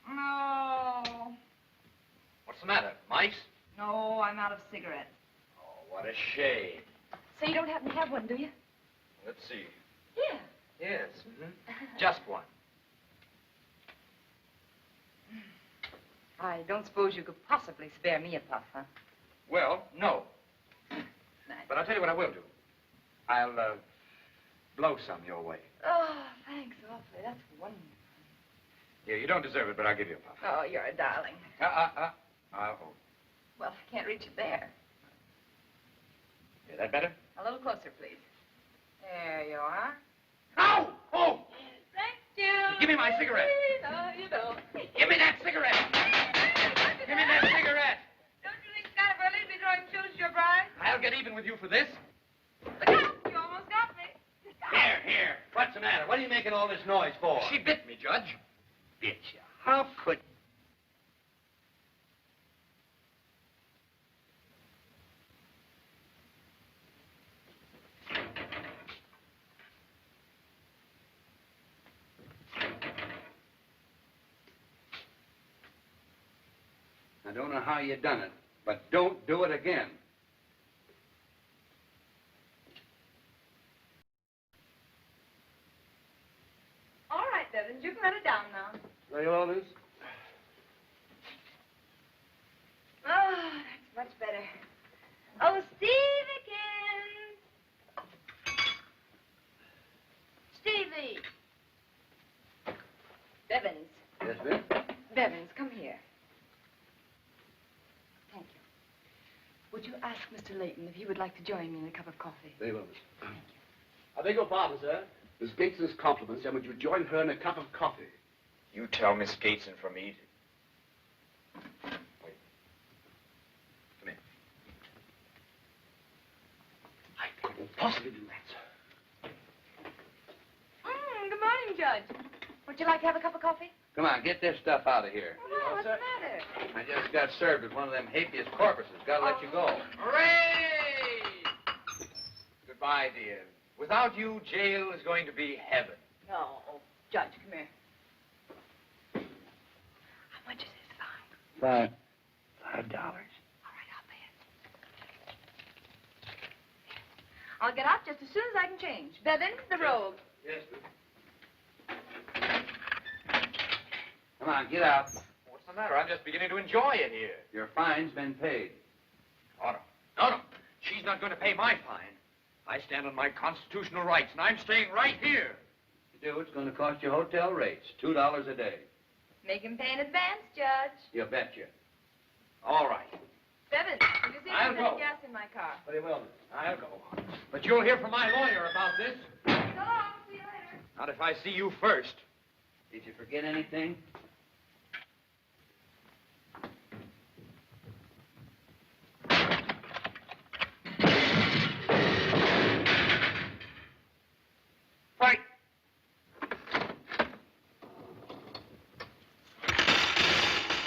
no. What's the matter? Mice? No, I'm out of cigarettes. Oh, what a shame. So you don't happen to have one, do you? Let's see. Yeah. Yes. Just one. I don't suppose you could possibly spare me a puff, huh? Well, no. Nice. But I'll tell you what I will do. I'll, blow some your way. Oh, thanks awfully. That's wonderful. Yeah, you don't deserve it, but I'll give you a puff. Oh, you're a darling. I'll hold. Well, I can't reach it there. Is that better? A little closer, please. There you are. No! Oh! Thank you. Give me my cigarette. No, you don't. Give me that cigarette! Give me that cigarette! Don't you think it's kind of early to be throwing shoes to your bride? I'll get even with you for this. Look out, you almost got me. Here. What's the matter? What are you making all this noise for? She bit me, Judge. Bit you. How could... I don't know how you done it, but don't do it again. All right, Bevins, you can let it down now. Very well, Liz. Oh, that's much better. Oh, Stevie-kins! Stevie! Bevins. Yes, ma'am? Bevins, come here. Thank you. Would you ask Mr. Layton if he would like to join me in a cup of coffee? Very well, Miss. I beg your pardon, sir. Miss Gateson's compliments, and would you join her in a cup of coffee? You tell Miss Gateson from me. Wait. Come in. I couldn't possibly do that, sir. Good morning, Judge. Would you like to have a cup of coffee? Come on, get this stuff out of here. Oh, what's the matter? I just got served with one of them habeas corpuses. Gotta let you go. Hooray! Goodbye, dear. Without you, jail is going to be heaven. No. Judge, come here. How much is this fine? $5. All right, I'll pay it. I'll get out just as soon as I can change. Bevins, the robe. Yes, ma'am. Come on, get out. What's the matter? I'm just beginning to enjoy it here. Your fine's been paid. Oh, no. No. She's not going to pay my fine. I stand on my constitutional rights, and I'm staying right here. If you do, it's going to cost you hotel rates, $2 a day. Make him pay in advance, Judge. You betcha. All right. Bevins, will you see if I'll there's any go. gas in my car? Very well, miss. I'll go. But you'll hear from my lawyer about this. So long. See you later. Not if I see you first. Did you forget anything? Fight!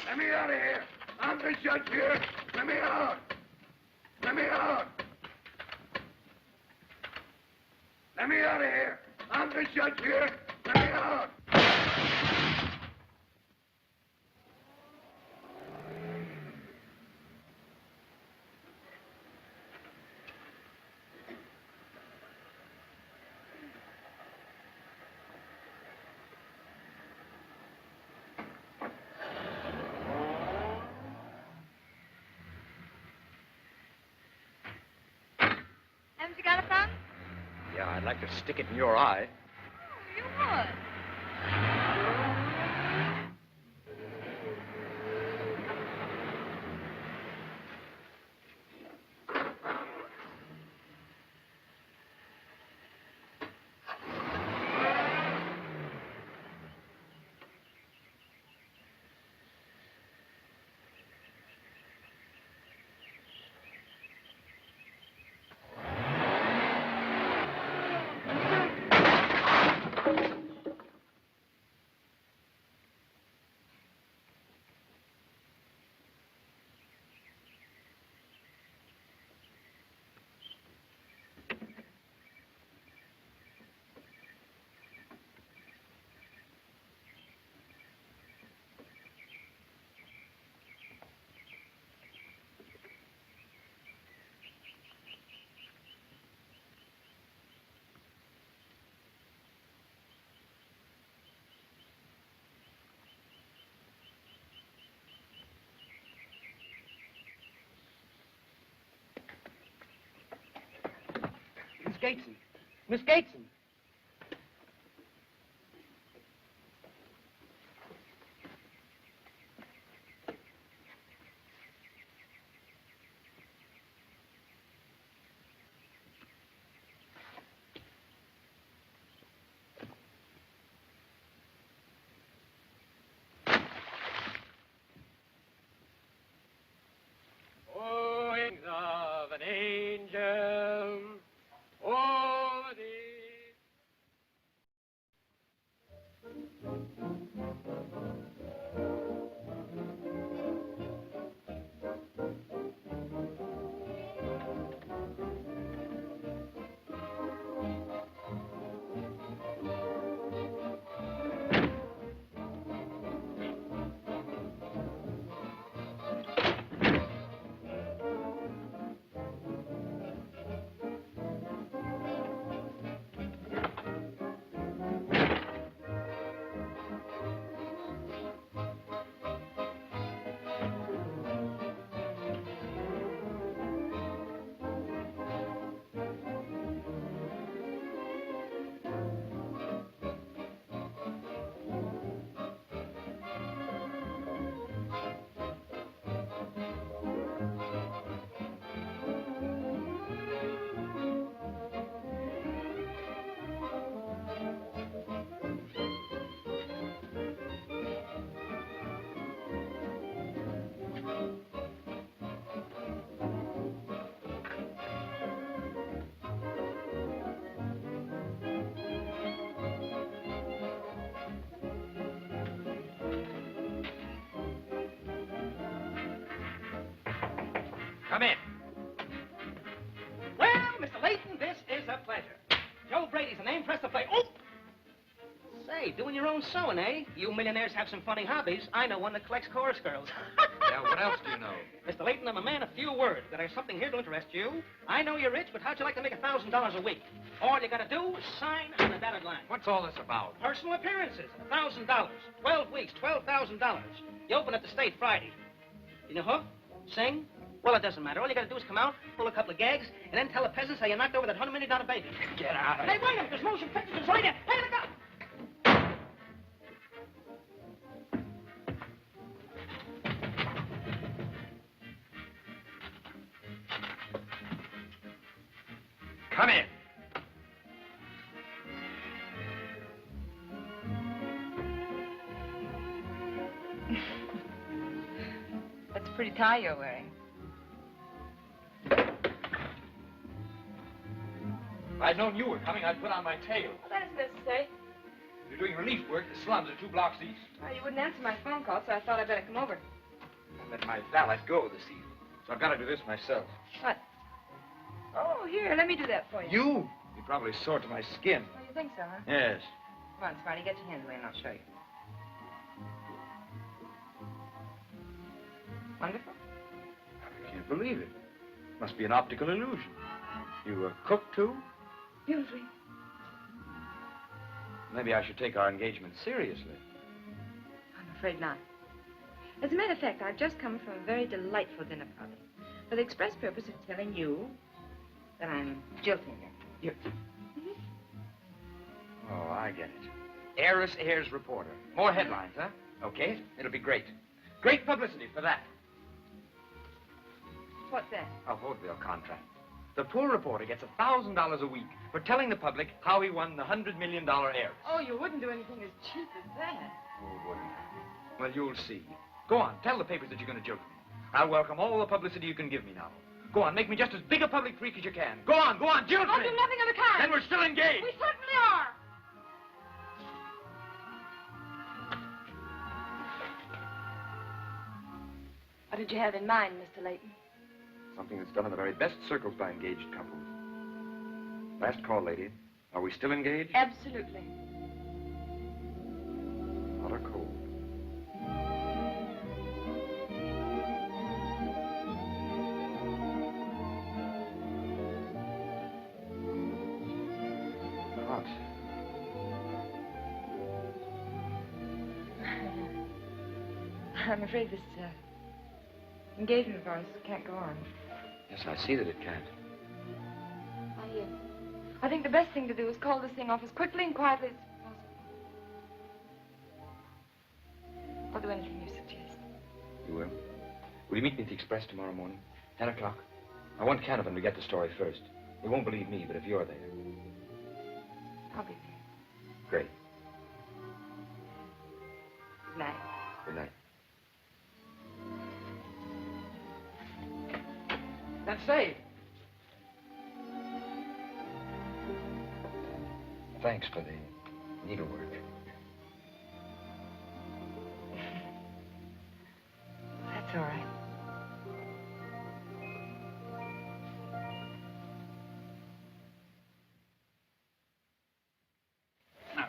Let me out of here. I'm the judge here. Let me out. Let me out. Let me out of here. I'm the judge here. Let me out. Haven't you got a phone? Yeah, I'd like to stick it in your eye. You would. Miss Gateson. Miss Gateson. Oh, wings of an angel, oh, the Mr. Layton, this is a pleasure. Joe Brady's the name. Press the play. Oh! Say, doing your own sewing, eh? You millionaires have some funny hobbies. I know one that collects chorus girls. Yeah, what else do you know? Mr. Layton, I'm a man of few words, but there's something here to interest you. I know you're rich, but how'd you like to make $1,000 a week? All you gotta do is sign on the dotted line. What's all this about? Personal appearances, $1,000. 12 weeks, $12,000. You open at the state Friday. Can you hook? Sing? Well, it doesn't matter. All you gotta do is come out, pull a couple of gags, and then tell the peasants how you knocked over that $100 million baby. Get out of Hey, wait a minute. There's motion pictures right here. Hey, look out! Come in. That's a pretty tie you're wearing. If I'd known you were coming, I'd put on my tail. Well, that isn't necessary. You're doing relief work. The slums are 2 blocks east. Well, you wouldn't answer my phone call, so I thought I'd better come over. I let my valet go this evening, so I've got to do this myself. What? Oh, here, let me do that for you. You? You're probably sore to my skin. Oh, you think so, huh? Yes. Come on, Smarty, get your hands away and I'll show you. Wonderful. I can't believe it. Must be an optical illusion. You cook, too? Beautifully. Maybe I should take our engagement seriously. I'm afraid not. As a matter of fact, I've just come from a very delightful dinner party for the express purpose of telling you that I'm jilting you. Oh, I get it. Heiress airs reporter. More headlines, huh? Okay, it'll be great. Great publicity for that. What's that? A vaudeville contract. The poor reporter gets $1,000 a week for telling the public how he won the $100 million heiress. Oh, you wouldn't do anything as cheap as that. Oh, wouldn't I? Well, you'll see. Go on, tell the papers that you're going to jilt me. I'll welcome all the publicity you can give me now. Go on, make me just as big a public freak as you can. Go on, jilt me! I'll do nothing of the kind. Then we're still engaged. We certainly are. What did you have in mind, Mr. Layton? Something that's done in the very best circles by engaged couples. Last call, lady. Are we still engaged? Absolutely. Hot or cold? Hot. I'm afraid this engagement of ours can't go on. Yes, I see that it can't. I think the best thing to do is call this thing off as quickly and quietly as possible. I'll do anything you suggest. You will? Will you meet me at the Express tomorrow morning? 10 o'clock. I want Canavan to get the story first. He won't believe me, but if you're there. I'll be there. Great. Good night. Good night. That's safe. Thanks for the needlework. That's all right.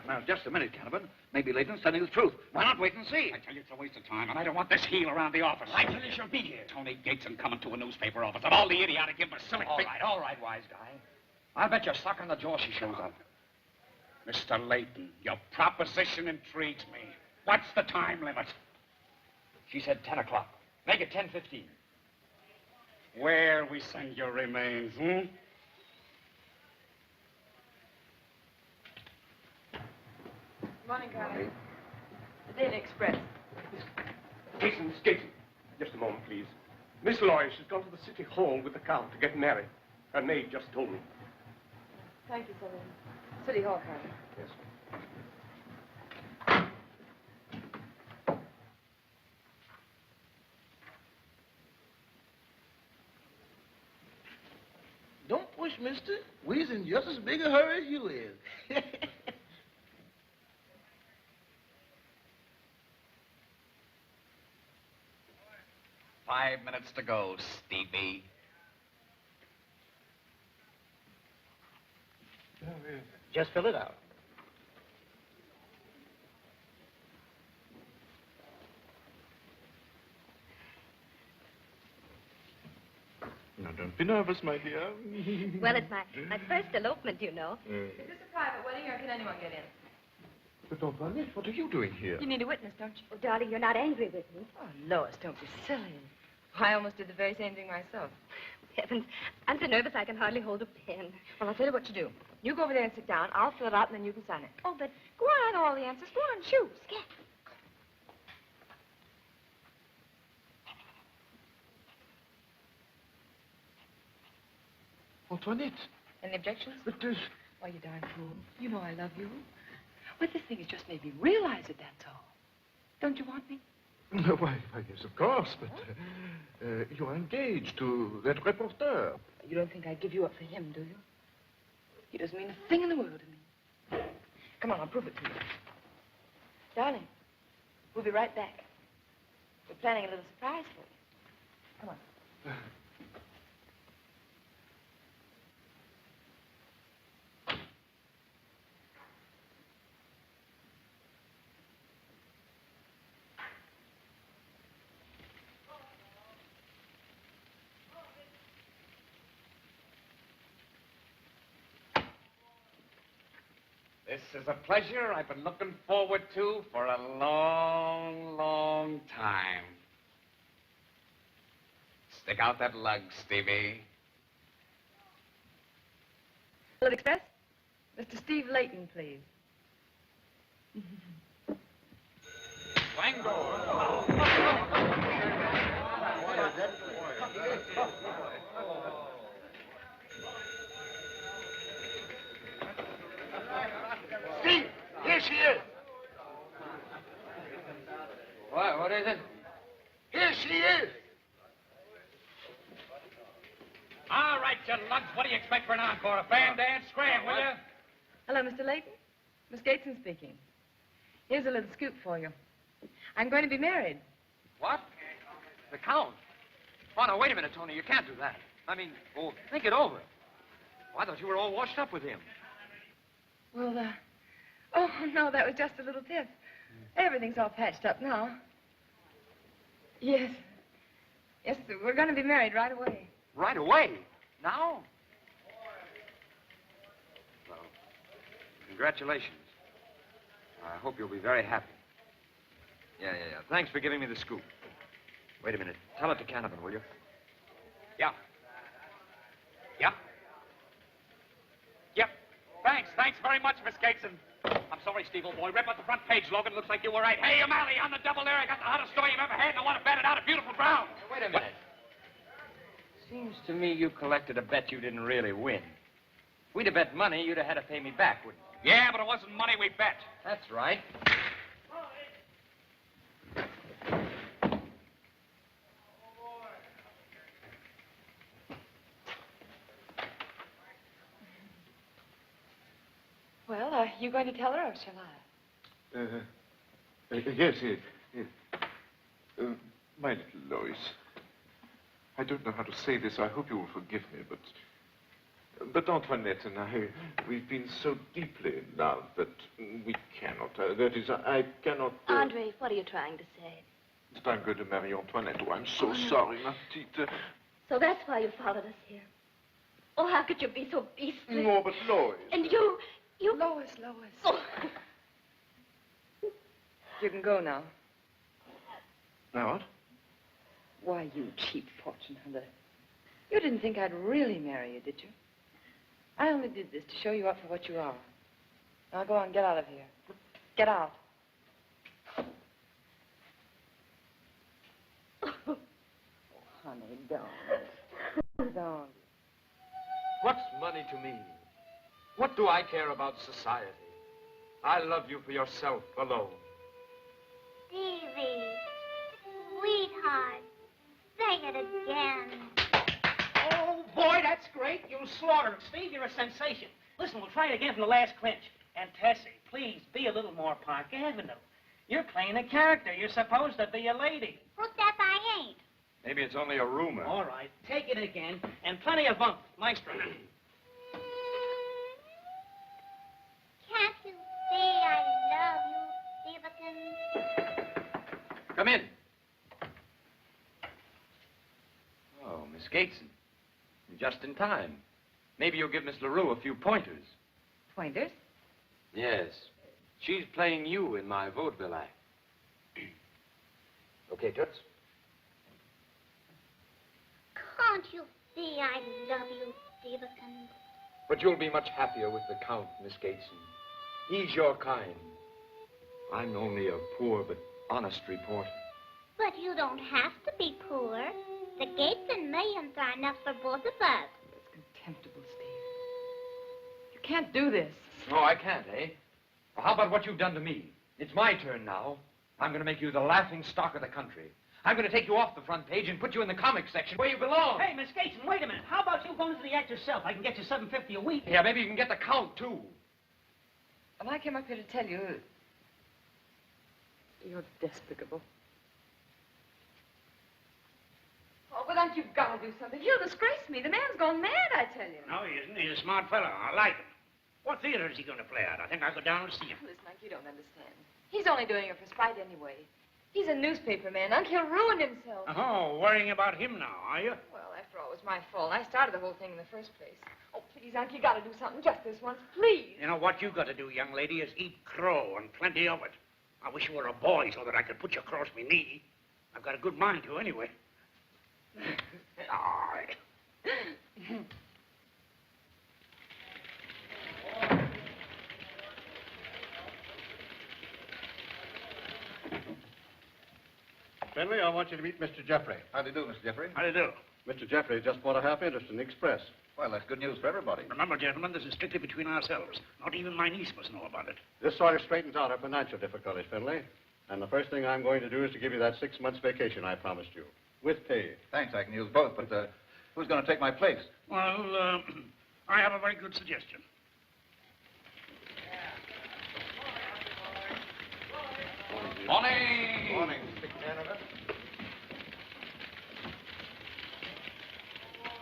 Now, just a minute, Canavan. Maybe Layton's telling the truth. Why not wait and see? I tell you, it's a waste of time, and I don't want this heel around the office. I tell you, she'll be here. Tony Gates and coming to a newspaper office. Of all the idiotic, imbecilic... All right, wise guy. I'll bet your sock on the jaw she shows up. Mr. Layton, your proposition intrigues me. What's the time limit? She said 10 o'clock. Make it 10:15. Where we send your remains, Morning, Carly. The Daily Express. Jason. Just a moment, please. Miss Lois has gone to the city hall with the Count to get married. Her maid just told me. Thank you, sir. City Hall, Carly. Yes. Don't push, mister. We's in just as big a hurry as you is. 5 minutes to go, Stevie. Just fill it out. Now, don't be nervous, my dear. Well, it's my first elopement, you know. Is this a private wedding, or can anyone get in? But Antoinette, what are you doing here? You need a witness, don't you? Oh, darling, you're not angry with me. Oh, Lois, don't be silly. I almost did the very same thing myself. Heavens, I'm so nervous I can hardly hold a pen. Well, I'll tell you what you do. You go over there and sit down. I'll fill it out, and then you can sign it. Oh, but... Go on, I know all the answers. Go on, shoot. Scat. Antoinette. Any objections? But, Why, you darn fool. You know I love you. Well, this thing has just made me realize it, that's all. Don't you want me? Why, yes, of course, but you are engaged to that reporter. You don't think I'd give you up for him, do you? He doesn't mean a thing in the world to me. Come on, I'll prove it to you. Darling, we'll be right back. We're planning a little surprise for you. Come on. This is a pleasure I've been looking forward to for a long, long time. Stick out that lug, Stevie. Bullet Express? Mr. Steve Layton, please. Steve, here she is. What is it? Here she is. All right, you lugs. What do you expect for an encore? A band dance? Scram, will you? Hello, Mr. Layton. Miss Gateson speaking. Here's a little scoop for you. I'm going to be married. What? The Count? Oh, no, wait a minute, Tony. You can't do that. I mean, think it over. Oh, I thought you were all washed up with him. Well, oh, no, that was just a little tip. Everything's all patched up now. Yes. Yes, we're going to be married right away. Right away? Now? Well, congratulations. I hope you'll be very happy. Yeah. Thanks for giving me the scoop. Wait a minute. Tell it to Canavan, will you? Yeah. Yep. Thanks very much, Miss Gateson. I'm sorry, Steve, old boy. Rip out the front page, Logan. Looks like you were right. Hey, O'Malley, on the double there. I got the hottest story you've ever had, and I want to bet it out at Beautiful Brown. Wait a minute. Seems to me you collected a bet you didn't really win. If we'd have bet money, you'd have had to pay me back, wouldn't you? Yeah, but it wasn't money we bet. That's right. Well, are you going to tell her, or shall I? Yes. My little Lois. I don't know how to say this. I hope you will forgive me, but Antoinette and I, we've been so deeply in love that we cannot. That is, I cannot. Andre, what are you trying to say? That I'm going to marry Antoinette. Oh, I'm so sorry, ma petite. So that's why you followed us here. Oh, how could you be so beastly? No, but Lois. And you... Lois. Oh. You can go now. Now what? Why, you cheap fortune hunter. You didn't think I'd really marry you, did you? I only did this to show you up for what you are. Now go on, get out of here. Get out. Oh, honey, don't. What's money to me? What do I care about society? I love you for yourself alone. Stevie, sweetheart, sing it again. Oh, boy, that's great. You'll slaughter it. Steve, you're a sensation. Listen, we'll try it again from the last clinch. And Tessie, please be a little more Park Avenue. You're playing a character. You're supposed to be a lady. Who says I ain't? Maybe it's only a rumor. All right, take it again. And plenty of bump. Maestro. Come in. Oh, Miss Gateson. Just in time. Maybe you'll give Miss LaRue a few pointers. Pointers? Yes. She's playing you in my vaudeville act. Okay, Toots? Can't you see I love you, Stevenson? But you'll be much happier with the Count, Miss Gateson. He's your kind. I'm only a poor but honest reporter. But you don't have to be poor. The Gateson millions are enough for both of us. That's contemptible, Steve. You can't do this. No, I can't, eh? Well, how about what you've done to me? It's my turn now. I'm going to make you the laughing stock of the country. I'm going to take you off the front page and put you in the comics section where you belong. Hey, Miss Gateson, wait a minute. How about you going to the act yourself? I can get you $7.50 a week. Yeah, maybe you can get the Count, too. And I came up here to tell you... You're despicable. Oh, but aren't you got to do something? He'll disgrace me. The man's gone mad, I tell you. No, he isn't. He's a smart fellow. I like him. What theater is he going to play at? I think I'll go down and see him. Listen, Unc, you don't understand. He's only doing it for spite anyway. He's a newspaper man, Unc. He'll ruin himself. Oh, worrying about him now, are you? Well, after all, it was my fault. I started the whole thing in the first place. Oh, please, Unc, you got to do something just this once, please. You know, what you got to do, young lady, is eat crow and plenty of it. I wish you were a boy so that I could put you across my knee. I've got a good mind to, anyway. All right. Finley, I want you to meet Mr. Jeffrey. How do you do, Mr. Jeffrey? How do you do? Mr. Jeffrey just bought a half interest in the Express. Well, that's good news for everybody. Remember, gentlemen, this is strictly between ourselves. Not even my niece must know about it. This sort of straightens out our financial difficulties, Finley. And the first thing I'm going to do is to give you that 6 months vacation I promised you, with pay. Thanks, I can use both, but who's going to take my place? Well, I have a very good suggestion. Morning. Morning, Mr. Canada.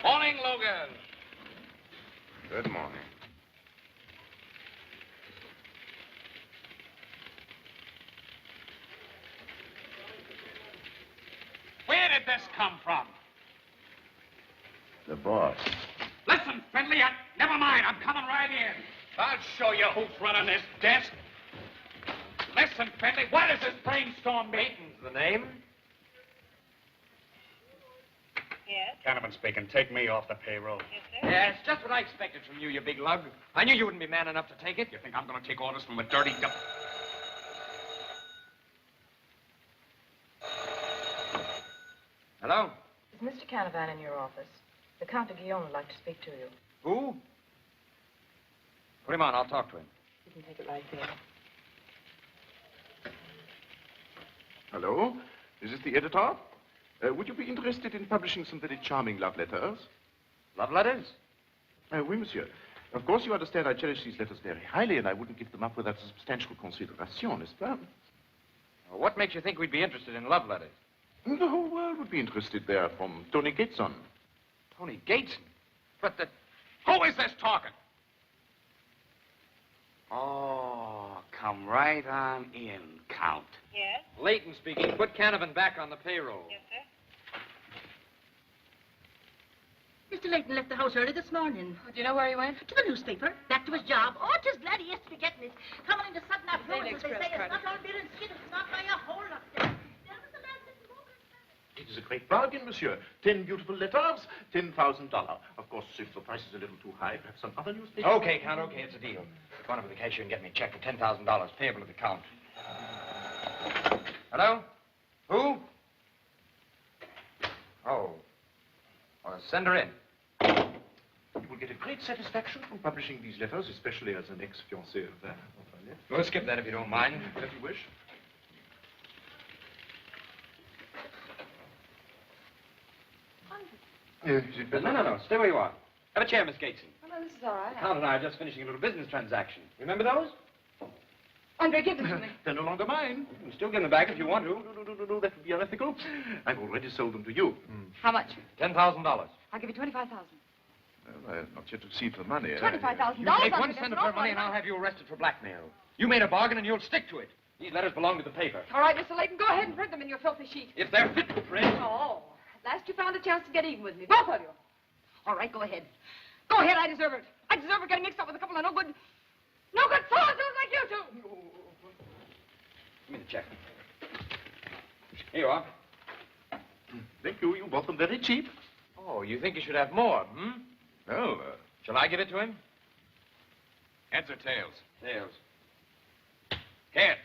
Morning, Logan. Good morning. Where did this come from? The boss. Listen, Finley, never mind. I'm coming right in. I'll show you who's running this desk. Listen, Finley, what is this brainstorm meeting? The name? Yes? Canavan speaking. Take me off the payroll. Yes, sir? Yeah, it's just what I expected from you, you big lug. I knew you wouldn't be man enough to take it. You think I'm going to take orders from a dirty... Hello? Is Mr. Canavan in your office? The Count of Guillaume would like to speak to you. Who? Put him on. I'll talk to him. You can take it right there. Hello? Is this the editor? Would you be interested in publishing some very charming love letters? Love letters? Oui, monsieur. Of course, you understand I cherish these letters very highly, and I wouldn't give them up without a substantial consideration, n'est-ce pas? Well, what makes you think we'd be interested in love letters? The whole world would be interested there, from Tony Gateson. Tony Gateson? But the... Who is this talking? Oh, come right on in, Count. Yes? Leighton speaking. Put Canavan back on the payroll. Yes, sir? Mr. Leighton left the house early this morning. Oh, do you know where he went? To the newspaper. Back to his job. Oh, 'tis glad he is to be getting it. Coming into sudden affluence, as they Express say. It's card. not all beer and skin. It's not by a whole lot. There was the man sitting over. It is a great bargain, monsieur. 10 beautiful letters, $10,000. Of course, if the price is a little too high, perhaps some other newspaper... Okay, Count, okay, it's a deal. Go on over to the cashier and get me a check for $10,000 payable to the Count. Hello? Who? Oh. Well, send her in. You will get a great satisfaction from publishing these letters, especially as an ex-fiancé of Annette. We'll skip that if you don't mind. If you wish. Is it better? No. Stay where you are. Have a chair, Miss Gateson. Oh, no, this is all right. Count and I are just finishing a little business transaction. Remember those? Andre, give them to me. They're no longer mine. You can still give them back if you want to. No, that would be unethical. I've already sold them to you. How much? $10,000. I'll give you $25,000. Well, I have not yet received the money. $25,000. You take 1 cent of her money and I'll have you arrested for blackmail. You made a bargain and you'll stick to it. These letters belong to the paper. All right, Mr. Layton, go ahead and print them in your filthy sheet. If they're fit to print. Oh, at last you found a chance to get even with me, both of you. All right, go ahead. Go ahead, I deserve it. I deserve it getting mixed up with a couple of no good soldiers like you two. Give me the check. Here you are. Thank you. You bought them very cheap. Oh, you think you should have more, hmm? Well, Shall I give it to him? Heads or tails? Tails. Heads.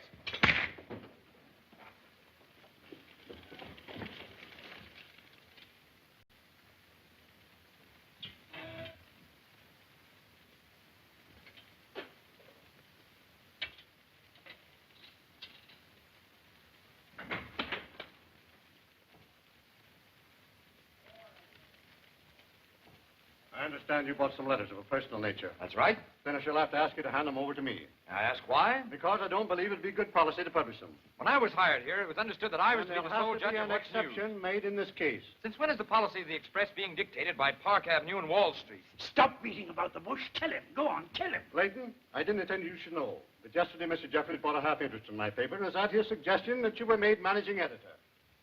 I understand you bought some letters of a personal nature. That's right. Then I shall have to ask you to hand them over to me. I ask why? Because I don't believe it'd be good policy to publish them. When I was hired here, it was understood that I was to be There'll the sole have to judge be of an what's exception news. made in this case. Since when is the policy of the Express being dictated by Park Avenue and Wall Street? Stop beating about the bush. Kill him. Go on, kill him. Layton, I didn't intend you should know. But yesterday, Mr. Jeffries bought a half interest in my paper, and it was at his suggestion that you were made managing editor.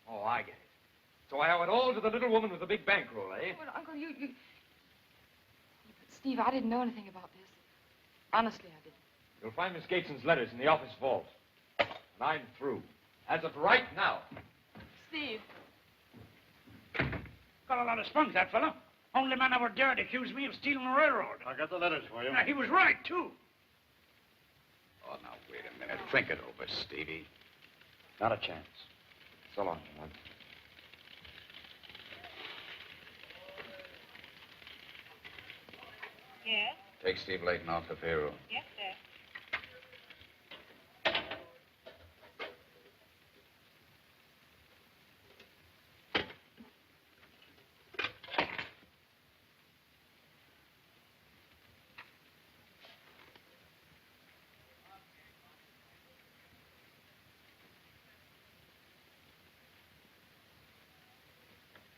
Oh, I get it. So I owe it all to the little woman with the big bankroll, eh? Well, Uncle, you... Steve, I didn't know anything about this. Honestly, I didn't. You'll find Miss Gateson's letters in the office vault. And I'm through. As of right now. Steve. Got a lot of spunk, that fellow. Only man ever dared accuse me of stealing the railroad. I got the letters for you. Now, he was right, too. Oh, now, wait a minute. Think it over, Stevie. Not a chance. So long, John. Yes? Take Steve Layton off the payroll. Yes, sir.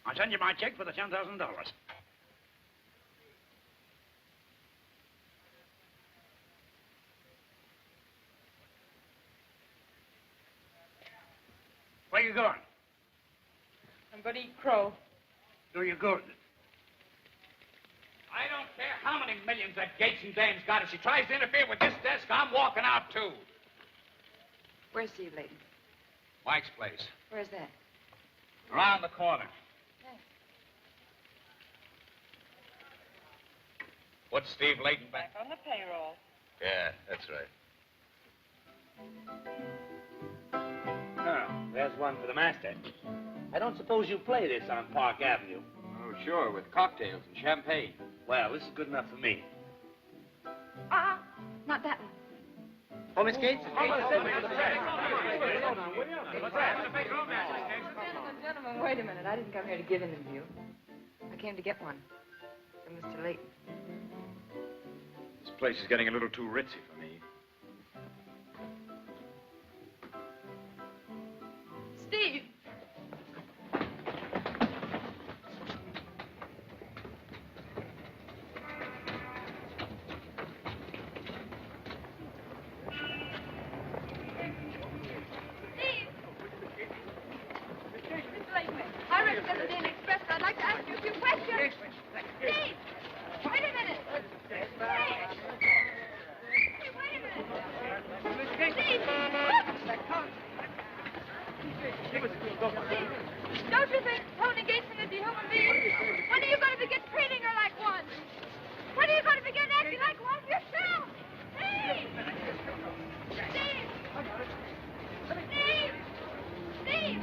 I'll send you my check for the $10,000. Where you going? I'm going to eat crow. Do you good? I don't care how many millions that Gates and Dame's got. If she tries to interfere with this desk, I'm walking out, too. Where's Steve Layton? Mike's place. Where's that? Around the corner. What's Steve Layton back? On the payroll. Yeah, that's right. Oh, there's one for the master. I don't suppose you play this on Park Avenue. Oh, sure, with cocktails and champagne. Well, this is good enough for me. Not that one. Oh, Miss Gates? Gentlemen, wait a minute. I didn't come here to give an interview. I came to get one from Mr. Layton. This place is getting a little too ritzy for me. Steve! I represent the Daily Express, and I'd like to ask you a few questions. Steve! Wait a minute! Steve! Wait a minute! Steve! Don't you think Tony Gateson is a human being? When are you going to begin treating her like one? When are you going to begin acting like one yourself? Steve! Steve! Steve! Steve!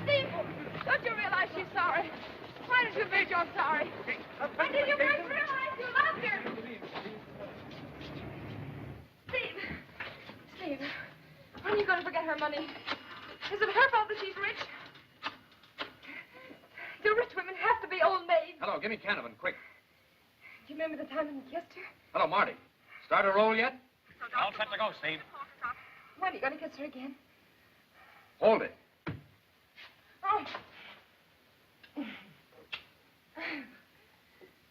Steve! Don't you realize she's sorry? Why did you admit you're sorry? When did you first realize you loved her? Steve! Steve, when are you going to forget her money? Is it her fault that she's rich? Do rich women have to be old maids? Hello, give me Canavan, quick. Do you remember the time when you kissed her? Hello, Marty. Start a roll yet? All set to go, Steve. When are you going to kiss her again? Hold it. Oh.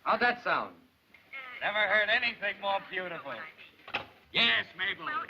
How'd that sound? Never heard anything more beautiful. Yes, Mabel. Well,